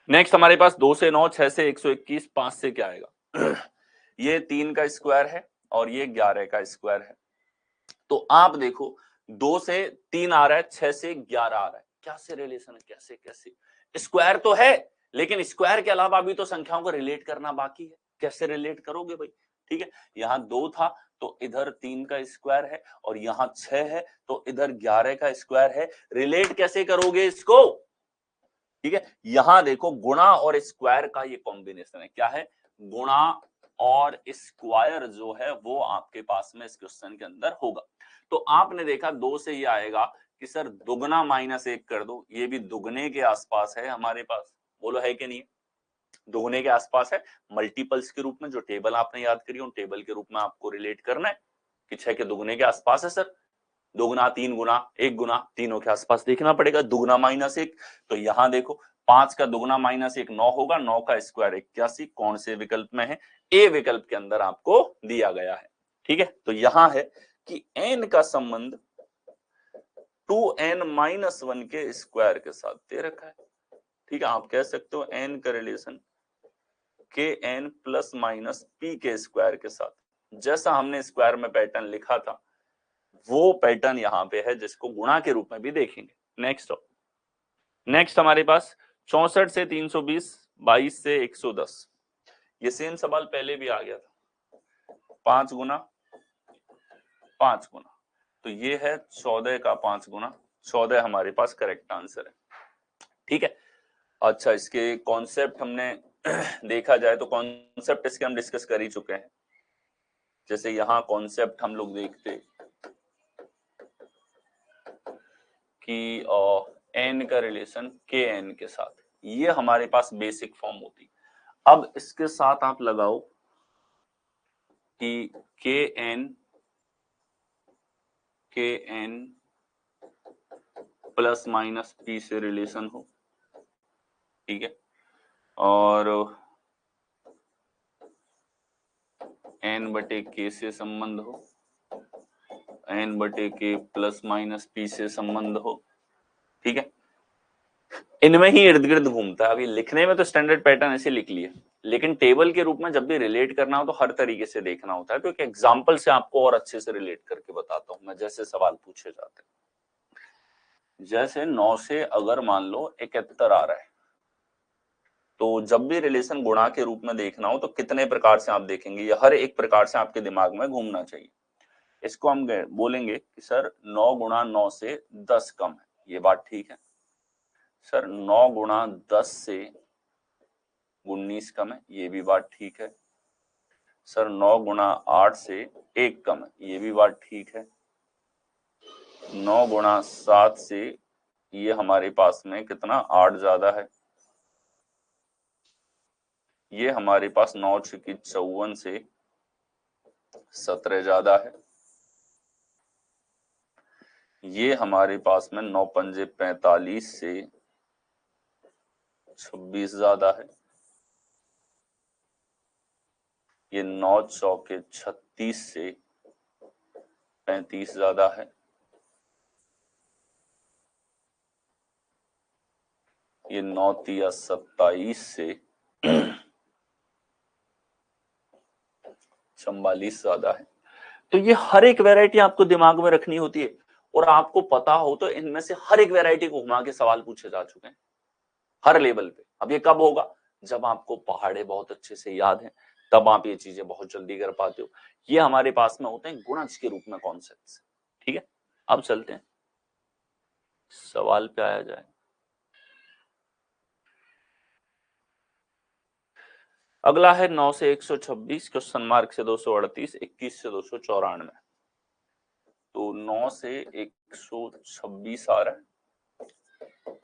नेक्स्ट हमारे पास 2 से 9, 6 से 121, 5 से क्या आएगा ये 3 का स्क्वायर है और ये 11 का स्क्वायर है। तो आप देखो 2 से 3 आ रहा है, 6 से 11 आ रहा है, क्या से रिलेशन है, कैसे कैसे, स्क्वायर तो है लेकिन स्क्वायर के अलावा अभी तो संख्याओं को रिलेट करना बाकी है, कैसे रिलेट करोगे भाई, ठीक है। यहाँ 2 था तो इधर 3 का स्क्वायर है, और यहाँ 6 है तो इधर 11 का स्क्वायर है, रिलेट कैसे करोगे इसको, ठीक है। यहां देखो गुणा और स्क्वायर का ये कॉम्बिनेशन है, क्या है, गुणा और स्क्वायर जो है वो आपके पास में इस क्वेश्चन के अंदर होगा। तो आपने देखा 2 से ये आएगा कि सर दुगना माइनस 1 कर दो, ये भी दुगने के आसपास है हमारे पास, बोलो है कि नहीं, दुगने के आसपास है। मल्टीपल्स के रूप में जो टेबल आपने याद करी उन टेबल के रूप में आपको रिलेट करना है कि 6 के दुगने के आसपास है सर, 2 गुना 3 गुना 1 गुना, तीनों के आसपास देखना पड़ेगा, दुगना माइनस 1। तो यहां देखो 5 का दुगना माइनस 1 9 होगा, 9 का स्क्वायर 81, कौन से विकल्प में है, ए विकल्प के अंदर आपको दिया गया है, ठीक है। तो यहां है कि n का संबंध 2n माइनस 1 के स्क्वायर के साथ दे रखा है, ठीक है। आप कह सकते हो n का रिलेशन के एन प्लस माइनस पी के स्क्वायर के साथ, जैसा हमने स्क्वायर में पैटर्न लिखा था वो पैटर्न यहां पे है, जिसको गुणा के रूप में भी देखेंगे। नेक्स्ट हो, नेक्स्ट हमारे पास 64 से 320, 22 से 110, ये सेम सवाल पहले भी आ गया था, 5 गुना 5 गुना, तो ये है 14 का 5 गुना, 14 हमारे पास करेक्ट आंसर है, ठीक है। अच्छा, इसके कॉन्सेप्ट हमने देखा जाए तो कॉन्सेप्ट इसके हम डिस्कस कर ही चुके हैं। जैसे यहाँ कॉन्सेप्ट हम लोग देखते कि एन का रिलेशन के एन के साथ, ये हमारे पास बेसिक फॉर्म होती। अब इसके साथ आप लगाओ कि के एन प्लस माइनस पी से रिलेशन हो, ठीक है, और एन बटे के से संबंध हो, एन बटे के प्लस माइनस पी से संबंध हो, ठीक है। इनमें ही इर्द गिर्द घूमता है। अभी लिखने में तो स्टैंडर्ड पैटर्न ऐसे लिख लिए, लेकिन टेबल के रूप में जब भी रिलेट करना हो तो हर तरीके से देखना होता है। तो एक एग्जांपल से आपको और अच्छे से रिलेट करके बताता हूं मैं, जैसे सवाल पूछे जाते हैं। जैसे 9 से अगर मान लो 71 आ रहा है, तो जब भी रिलेशन गुणा के रूप में देखना हो तो कितने प्रकार से आप देखेंगे, ये हर एक प्रकार से आपके दिमाग में घूमना चाहिए। इसको हम बोलेंगे कि सर 9 गुणा 9 से 10 कम है, ये बात ठीक है। सर 9 गुणा 10 से 19 कम है, ये भी बात ठीक है। सर 9 गुणा 8 से 1 कम है, ये भी बात ठीक है। 9 गुणा 7 से ये हमारे पास में कितना 8 ज्यादा है, ये हमारे पास 9 छक्की 54 से 17 ज्यादा है, ये हमारे पास में 9 पंजे 45 से 26 ज्यादा है, ये 9 चौके 36 से 35 ज्यादा है, ये 9 तिया 27 से 44 ज्यादा है। तो ये हर एक वैरायटी आपको दिमाग में रखनी होती है, और आपको पता हो तो इनमें से हर एक वैरायटी को घुमा के सवाल पूछे जा चुके हैं हर लेवल पे। अब ये कब होगा, जब आपको पहाड़े बहुत अच्छे से याद हैं, तब आप ये चीजें बहुत जल्दी कर पाते हो। ये हमारे पास में होते हैं गुणज के रूप में कॉन्सेप्ट्स। ठीक है, अब चलते हैं सवाल पे आया जाए। अगला है 9 से 126, क्वेश्चन मार्क से 238, 21 से 294। तो 9 से 126 आ रहा है,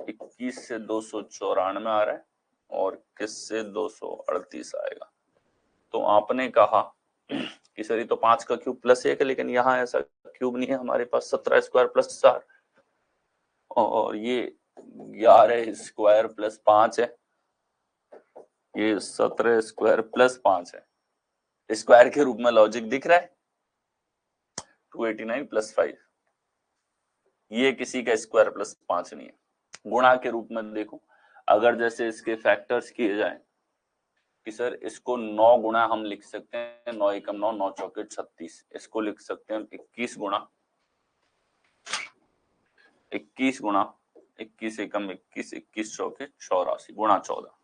21 से 294 आ रहा है, और किस से 238 आएगा। तो आपने कहा कि सर ये तो 5 का क्यूब प्लस 1 है, लेकिन यहाँ ऐसा क्यूब नहीं है, हमारे पास 17 स्क्वायर प्लस 4, और ये 11 स्क्वायर प्लस 5 है, ये 17 स्क्वायर प्लस 5 है। स्क्वायर के रूप में लॉजिक दिख रहा है, 289 प्लस 5, ये किसी का स्क्वायर प्लस 5 नहीं है। गुणा के रूप में देखो, अगर जैसे इसके फैक्टर्स किए जाए कि सर इसको 9 गुणा हम लिख सकते हैं, 9 एकम 9, 9 चौके 36, इसको लिख सकते हैं 21 गुणा 21 गुणा 21 एकम 21, 21 चौके 84 गुणा 14।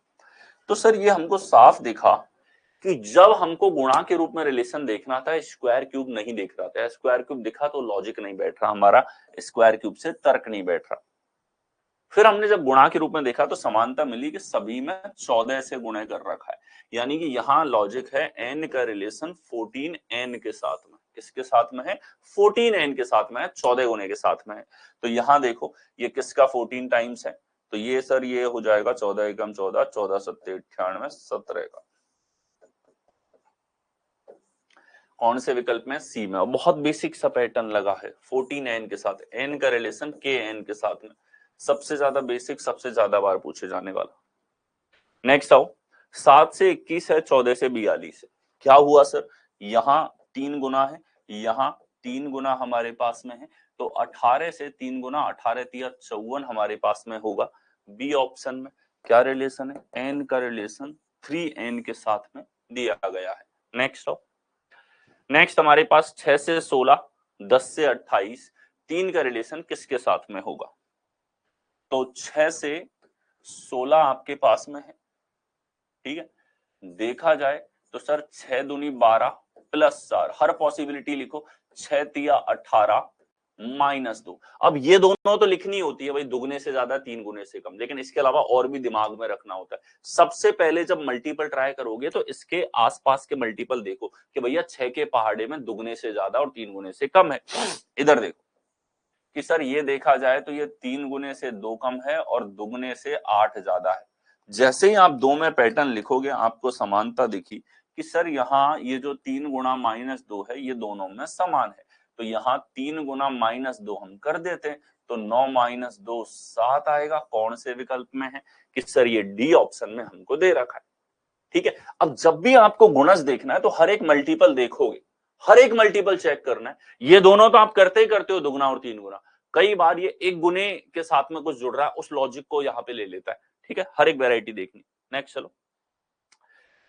तो सर ये हमको साफ दिखा कि जब हमको गुणा के रूप में रिलेशन देखना था, स्क्वायर क्यूब नहीं देख रहा था। स्क्वायर क्यूब दिखा तो लॉजिक नहीं बैठ रहा हमारा, स्क्वायर क्यूब से तर्क नहीं बैठ रहा। फिर हमने जब गुणा के रूप में देखा तो समानता मिली कि सभी में 14 से गुणे कर रखा है, यानी कि यहाँ लॉजिक है n का रिलेशन 14n के साथ में। किसके साथ में है, 14n के साथ में है, 14 गुणे के साथ में है। तो यहाँ देखो ये किसका 14 टाइम्स है, तो ये सर ये हो जाएगा 14 एकम 14, 14 सत्ते 98, 17 का। कौन से विकल्प में, सी में। बहुत बेसिक सा पैटर्न लगा है, 14n के साथ, n का रिलेशन kn के साथ में, सबसे ज्यादा बेसिक, सबसे ज्यादा बार पूछे जाने वाला। नेक्स्ट आओ, 7 से 21 है, 14 से 42 है। क्या हुआ सर, यहाँ 3 गुना है, यहाँ 3 गुना हमारे पास में है, तो 18 से 3 गुना 18 तिया 54 हमारे पास में होगा। बी ऑप्शन में क्या रिलेशन है, n का रिलेशन 3n के साथ में दिया गया है। नेक्स्ट आओ, नेक्स्ट हमारे पास 6 से 16, 10 से 28, 3 का रिलेशन किसके साथ में होगा। तो 6 से 16 आपके पास में है, ठीक है। देखा जाए तो सर 6 दूनी 12 प्लस 4, हर पॉसिबिलिटी लिखो, 6 तिया 18 -2। अब ये दोनों तो लिखनी होती है भाई, दुगने से ज्यादा 3 गुने से कम, लेकिन इसके अलावा और भी दिमाग में रखना होता है। सबसे पहले जब मल्टीपल ट्राई करोगे तो इसके आसपास के मल्टीपल देखो कि भैया 6 के पहाड़े में दुगने से ज्यादा और 3 गुने से कम है। इधर देखो कि सर ये देखा जाए तो ये 3 गुने से 2 कम है और दुगने से 8 ज्यादा है। जैसे ही आप 2 में पैटर्न लिखोगे आपको समानता दिखी कि सर यहाँ ये जो 3 गुणा -2 है ये दोनों में समान है, तो यहाँ 3 गुना -2 हम कर देते हैं, तो 9 - 2 7 आएगा। कौन से विकल्प में है, कि सर ये डी ऑप्शन में हमको दे रखा है। ठीक है, अब जब भी आपको गुणज देखना है तो हर एक मल्टीपल देखोगे, हर एक मल्टीपल चेक करना है। ये दोनों तो आप करते ही करते हो, दुगुना और 3 गुना। कई बार ये एक गुने के साथ में कुछ जुड़ रहा है, उस लॉजिक को यहाँ पे ले लेता है। ठीक है, हर एक वेराइटी देखनी। नेक्स्ट चलो,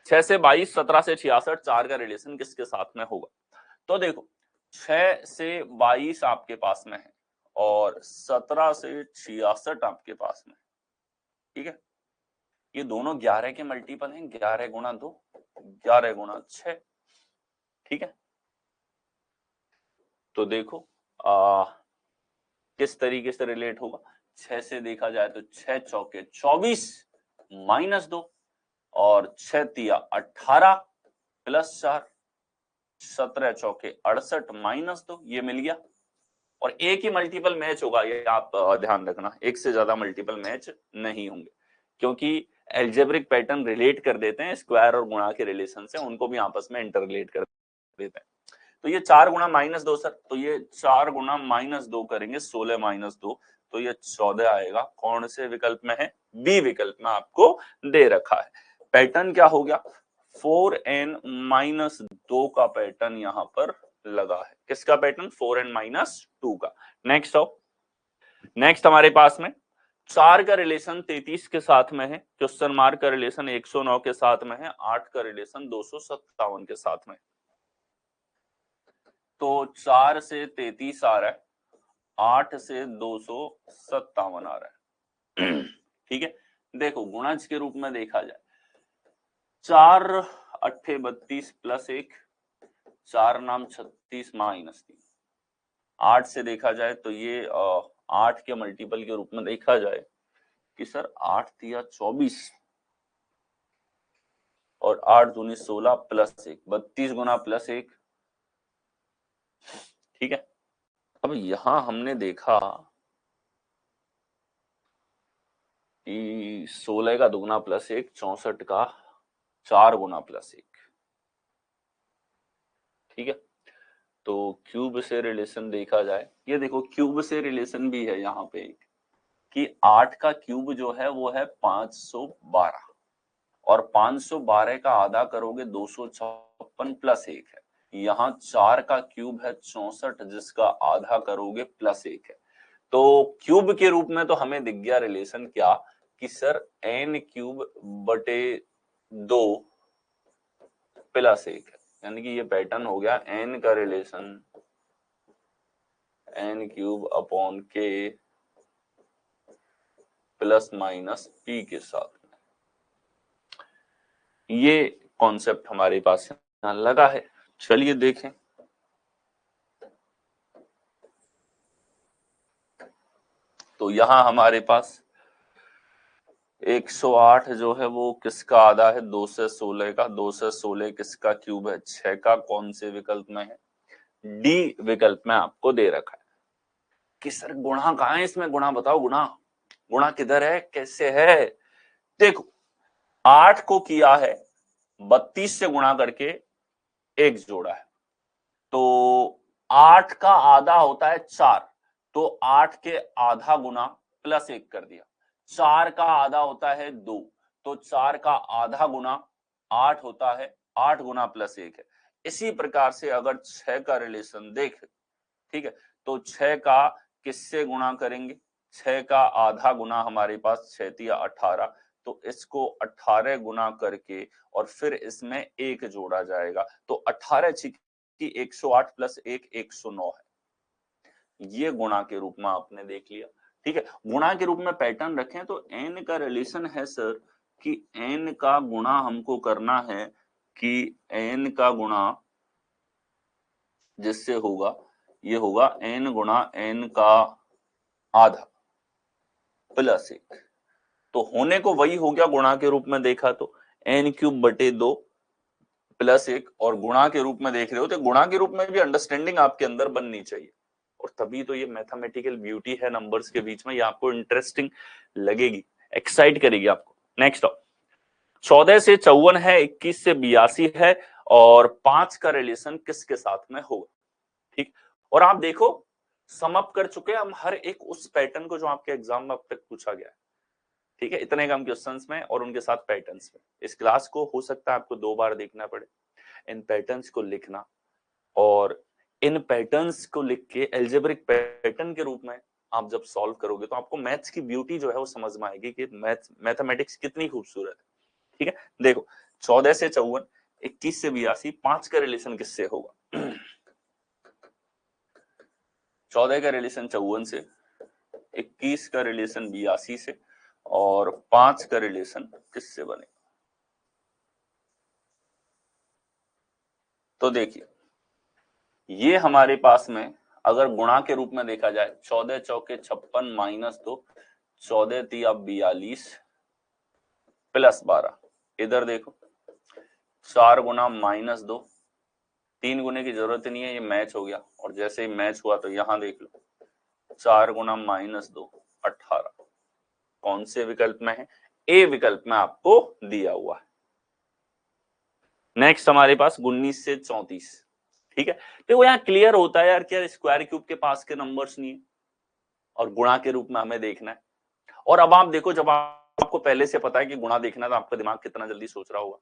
6 से 22, 17 से 66, 4 का रिलेशन किसके साथ में होगा। तो देखो 6 से 22 आपके पास में है और 17 से 66 आपके पास में, ठीक है। ये दोनों 11 के मल्टीपल हैं, 11 गुणा 2, 11 गुणा 6, ठीक है। तो देखो किस तरीके से रिलेट होगा। 6 से देखा जाए तो 6 चौके 24 -2, और 6 तिया 18 प्लस 4, 17 चौके 68 माइनस 2, ये मिल गया। और एक ही मल्टीपल मैच होगा, ये आप ध्यान रखना, एक से ज्यादा मल्टीपल मैच नहीं होंगे, क्योंकि एल्जेब्रिक पैटर्न रिलेट कर देते हैं स्क्वायर और गुणा के रिलेशन से, उनको भी आपस में इंटर रिलेट कर देते हैं। तो ये 4 गुना माइनस 2 सर, तो ये 4 गुना माइनस 2 करेंगे, 16 माइनस 2, तो ये 14 आएगा। कौन से विकल्प में है? बी विकल्प में आपको दे रखा है। पैटर्न क्या हो गया? 4n माइनस 2 का पैटर्न यहां पर लगा है। किसका पैटर्न? 4n माइनस 2 का। नेक्स्ट आओ, नेक्स्ट हमारे पास में 4 का रिलेशन 33 के साथ में है, क्वेश्चन मार्क का रिलेशन 109 के साथ में है, 8 का रिलेशन 257 के साथ में। तो 4 से 33 आ रहा है, 8 से 257 आ रहा है। ठीक है, देखो गुणज के रूप में देखा जाए, 4 अट्ठे 32 प्लस 1, 4 नाम 36 माइनस 3। 8 से देखा जाए तो ये 8 के मल्टीपल के रूप में देखा जाए कि सर 8 दिया 24 और 8 दूनी 16 प्लस 1, 32 गुना प्लस 1। ठीक है, अब यहां हमने देखा कि 16 का दुगुना प्लस 1, 64 का 4 गुना प्लस 1। ठीक है, तो क्यूब से रिलेशन देखा जाए, ये देखो क्यूब से रिलेशन भी है यहाँ पे एक, कि 8 का क्यूब जो है वो है 512, और 512 का आधा करोगे 256 प्लस 1 है। यहाँ 4 का क्यूब है 64, जिसका आधा करोगे प्लस 1 है। तो क्यूब के रूप में तो हमें दिख गया रिलेशन क्या, कि सर n क्यूब बटे 2 प्लस 1 है, यानी कि ये पैटर्न हो गया n का relation n cube upon k plus minus p के साथ में। ये कॉन्सेप्ट हमारे पास यहां लगा है। चलिए देखें, तो यहां हमारे पास 108 जो है वो किसका आधा है? 2 से 16 का। 2 से 16 किसका क्यूब है? 6 का। कौन से विकल्प में है? डी विकल्प में आपको दे रखा है। कि सर गुणा कहाँ है इसमें? गुणा बताओ, गुणा गुणा किधर है, कैसे है? देखो 8 को किया है 32 से गुणा करके एक जोड़ा है, तो 8 का आधा होता है 4, तो 8 के आधा गुना प्लस 1 कर दिया। 4 का आधा होता है 2, तो 4 का आधा गुना 8 होता है, 8 गुना प्लस 1 है। इसी प्रकार से अगर 6 का रिलेशन देख, ठीक है, तो 6 का किससे गुणा करेंगे? 6 का आधा गुना हमारे पास 6 तिया 18, तो इसको 18 गुना करके और फिर इसमें 1 जोड़ा जाएगा, तो 18 की 108 प्लस 1 109 है। ये गुणा के रूप में आपने देख लिया। ठीक है, गुणा के रूप में पैटर्न रखें तो n का रिलेशन है सर कि n का गुणा हमको करना है, कि n का गुणा जिससे होगा ये होगा n गुणा n का आधा प्लस 1, तो होने को वही हो गया। गुणा के रूप में देखा तो n क्यूब बटे 2 प्लस 1, और गुणा के रूप में देख रहे हो तो गुणा के रूप में भी अंडरस्टैंडिंग आपके अंदर बननी चाहिए, और तभी तो ये मैथमेटिकल ब्यूटी है नंबर्स के बीच में, ये आपको इंटरेस्टिंग लगेगी, एक्साइट करेगी आपको। नेक्स्ट आओ, 14 से 54 है, 21 से 82 है, और 5 का रिलेशन किसके साथ में होगा? ठीक, और आप देखो सम अप कर चुके हैं हम हर एक उस पैटर्न को जो आपके एग्जाम में अब तक पूछा गया है। ठीक है, इतने कम क्वेश्चंस में और उनके साथ पैटर्न्स में। इस क्लास को हो सकता है आपको 2 बार देखना पड़े। इन पैटर्न्स को लिखना, और इन पैटर्न्स को लिख के एल्जेब्रिक पैटर्न के रूप में आप जब सॉल्व करोगे तो आपको मैथ्स की ब्यूटी जो है वो समझ में आएगी कि मैथमेटिक्स कितनी खूबसूरत है। ठीक है, देखो 14 से 54, 21 से 82, 5 का रिलेशन किससे होगा? 14 का रिलेशन 54 से, 21 का रिलेशन 82 से, और 5 का रिलेशन किससे बनेगा? तो देखिए ये हमारे पास में अगर गुणा के रूप में देखा जाए, 14 चौके 56 माइनस 2, 14 तिया 42 प्लस 12, इधर देखो 4 गुना माइनस 2 3 गुने की जरूरत नहीं है, ये मैच हो गया। और जैसे ही मैच हुआ तो यहां देख लो 4 गुना -2 18 कौन से विकल्प में है? ए विकल्प में आपको दिया हुआ है। नेक्स्ट हमारे पास 19 से 34। ठीक है, देखो यहाँ क्लियर होता है यार कि स्क्वायर क्यूब के पास के नंबर्स नहीं है और गुणा के रूप में हमें देखना है। और अब आप देखो, जब आपको पहले से पता है कि गुणा देखना है तो आपका दिमाग कितना जल्दी सोच रहा होगा।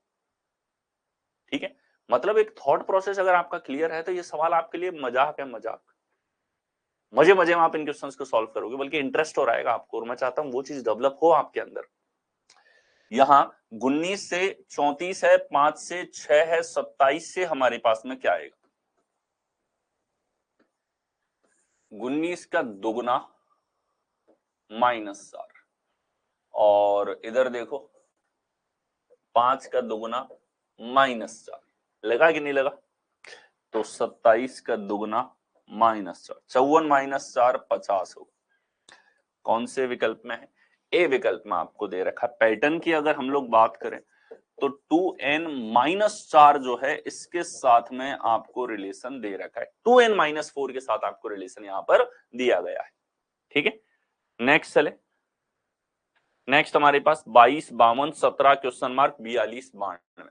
ठीक है, मतलब एक थॉट प्रोसेस अगर आपका क्लियर है तो ये सवाल आपके लिए मजाक है, मजाक। मजे मजे में आप इन क्वेश्चंस को सॉल्व करोगे, बल्कि इंटरेस्ट हो रहेगा आपको, और मैं चाहता हूं वो चीज डेवलप हो आपके अंदर। यहाँ 19 से 34 है, 5 से 6 है, 27 से हमारे पास में क्या आएगा? 19 का दुगना -4, और इधर देखो 5 का दुगना -4, लगा कि नहीं लगा? तो 27 का दुगना -4, 54 -4 50 होगा। कौन से विकल्प में है? ए विकल्प में आपको दे रखा है। पैटर्न की अगर हम लोग बात करें तो 2n-4 जो है इसके साथ में आपको रिलेशन दे रखा है, 2n-4 के साथ आपको रिलेशन यहां पर दिया गया है। ठीक है, नेक्स्ट चले। नेक्स्ट हमारे पास 22, 52, 17 क्वेश्चन मार्क 42, 92।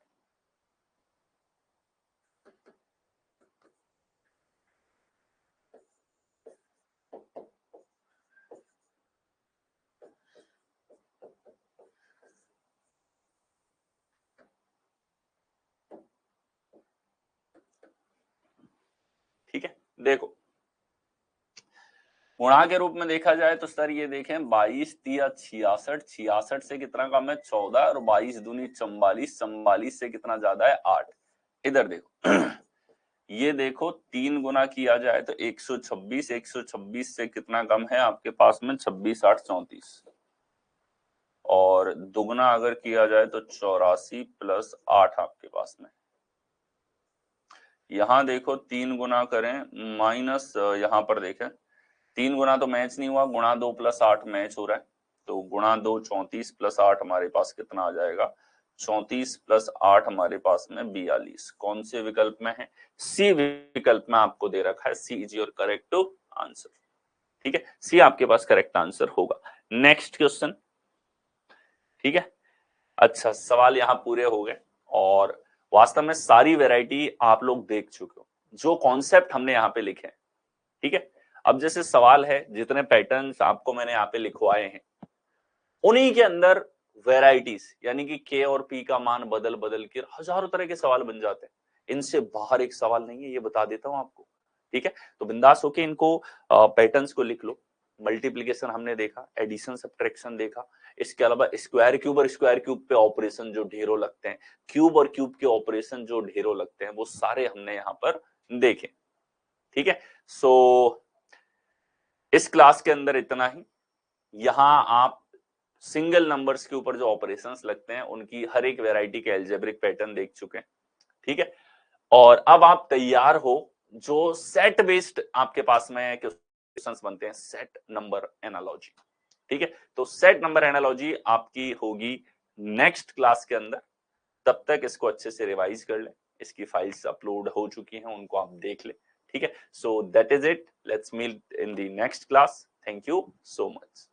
ठीक है, देखो गुणा के रूप में देखा जाए तो सर ये देखें 22 तिया 66, 66 से कितना कम है 14, और 22 दूनी 44, 44 से कितना ज्यादा है 8। इधर देखो ये देखो 3 गुना किया जाए तो 126, 126 से कितना कम है आपके पास में 26, 8, 34, और दुगना अगर किया जाए तो 84 + 8 आपके पास में। यहां देखो 3 गुना करें माइनस, यहां पर देखें 3 गुना तो मैच नहीं हुआ, गुणा 2 + 8 मैच हो रहा है, तो गुणा 2 34 + 8 हमारे पास कितना आ जाएगा? 34 + 8 हमारे पास में 42। कौन से विकल्प में है? सी विकल्प में आपको दे रखा है। C is your correct answer. ठीक है, सी आपके पास करेक्ट आंसर होगा। Next question. ठीक है, अच्छा सवाल यहाँ पूरे हो गए, और वास्तव में सारी वैरायटी आप लोग देख चुके हो, जो कॉन्सेप्ट हमने यहाँ पे लिखे हैं। ठीक है, अब जैसे सवाल है, जितने पैटर्न्स आपको मैंने यहाँ पे लिखवाए हैं उन्हीं के अंदर वेराइटीज, यानी कि के और पी का मान बदल बदल के हजारों तरह के सवाल बन जाते हैं। इनसे बाहर एक सवाल नहीं है, ये बता देता हूं आपको। ठीक है, तो बिंदास होके इनको पैटर्न्स को लिख लो। मल्टीप्लीकेशन हमने देखा, एडिशन सब्ट्रैक्शन देखा, इसके अलावा स्क्वायर क्यूब और स्क्वायर क्यूब पे ऑपरेशन जो ढेरों लगते हैं, क्यूब और क्यूब के ऑपरेशन जो ढेरों लगते हैं, वो सारे हमने यहाँ पर देखे। ठीक है, सो इस क्लास के अंदर इतना ही। यहां आप सिंगल नंबर्स के ऊपर जो ऑपरेशंस लगते हैं उनकी हर एक वैरायटी के एल्जेब्रिक पैटर्न देख चुके हैं। ठीक है, और अब आप तैयार हो जो सेट बेस्ड आपके पास में क्वेश्चंस बनते हैं, सेट नंबर एनालॉजी। ठीक है, तो सेट नंबर एनालॉजी आपकी होगी नेक्स्ट क्लास के अंदर। तब तक इसको अच्छे से रिवाइज कर लें, इसकी फाइल्स अपलोड हो चुकी हैं, उनको आप देख लें। ठीक है, so that is it, let's meet in the next class. Thank you so much.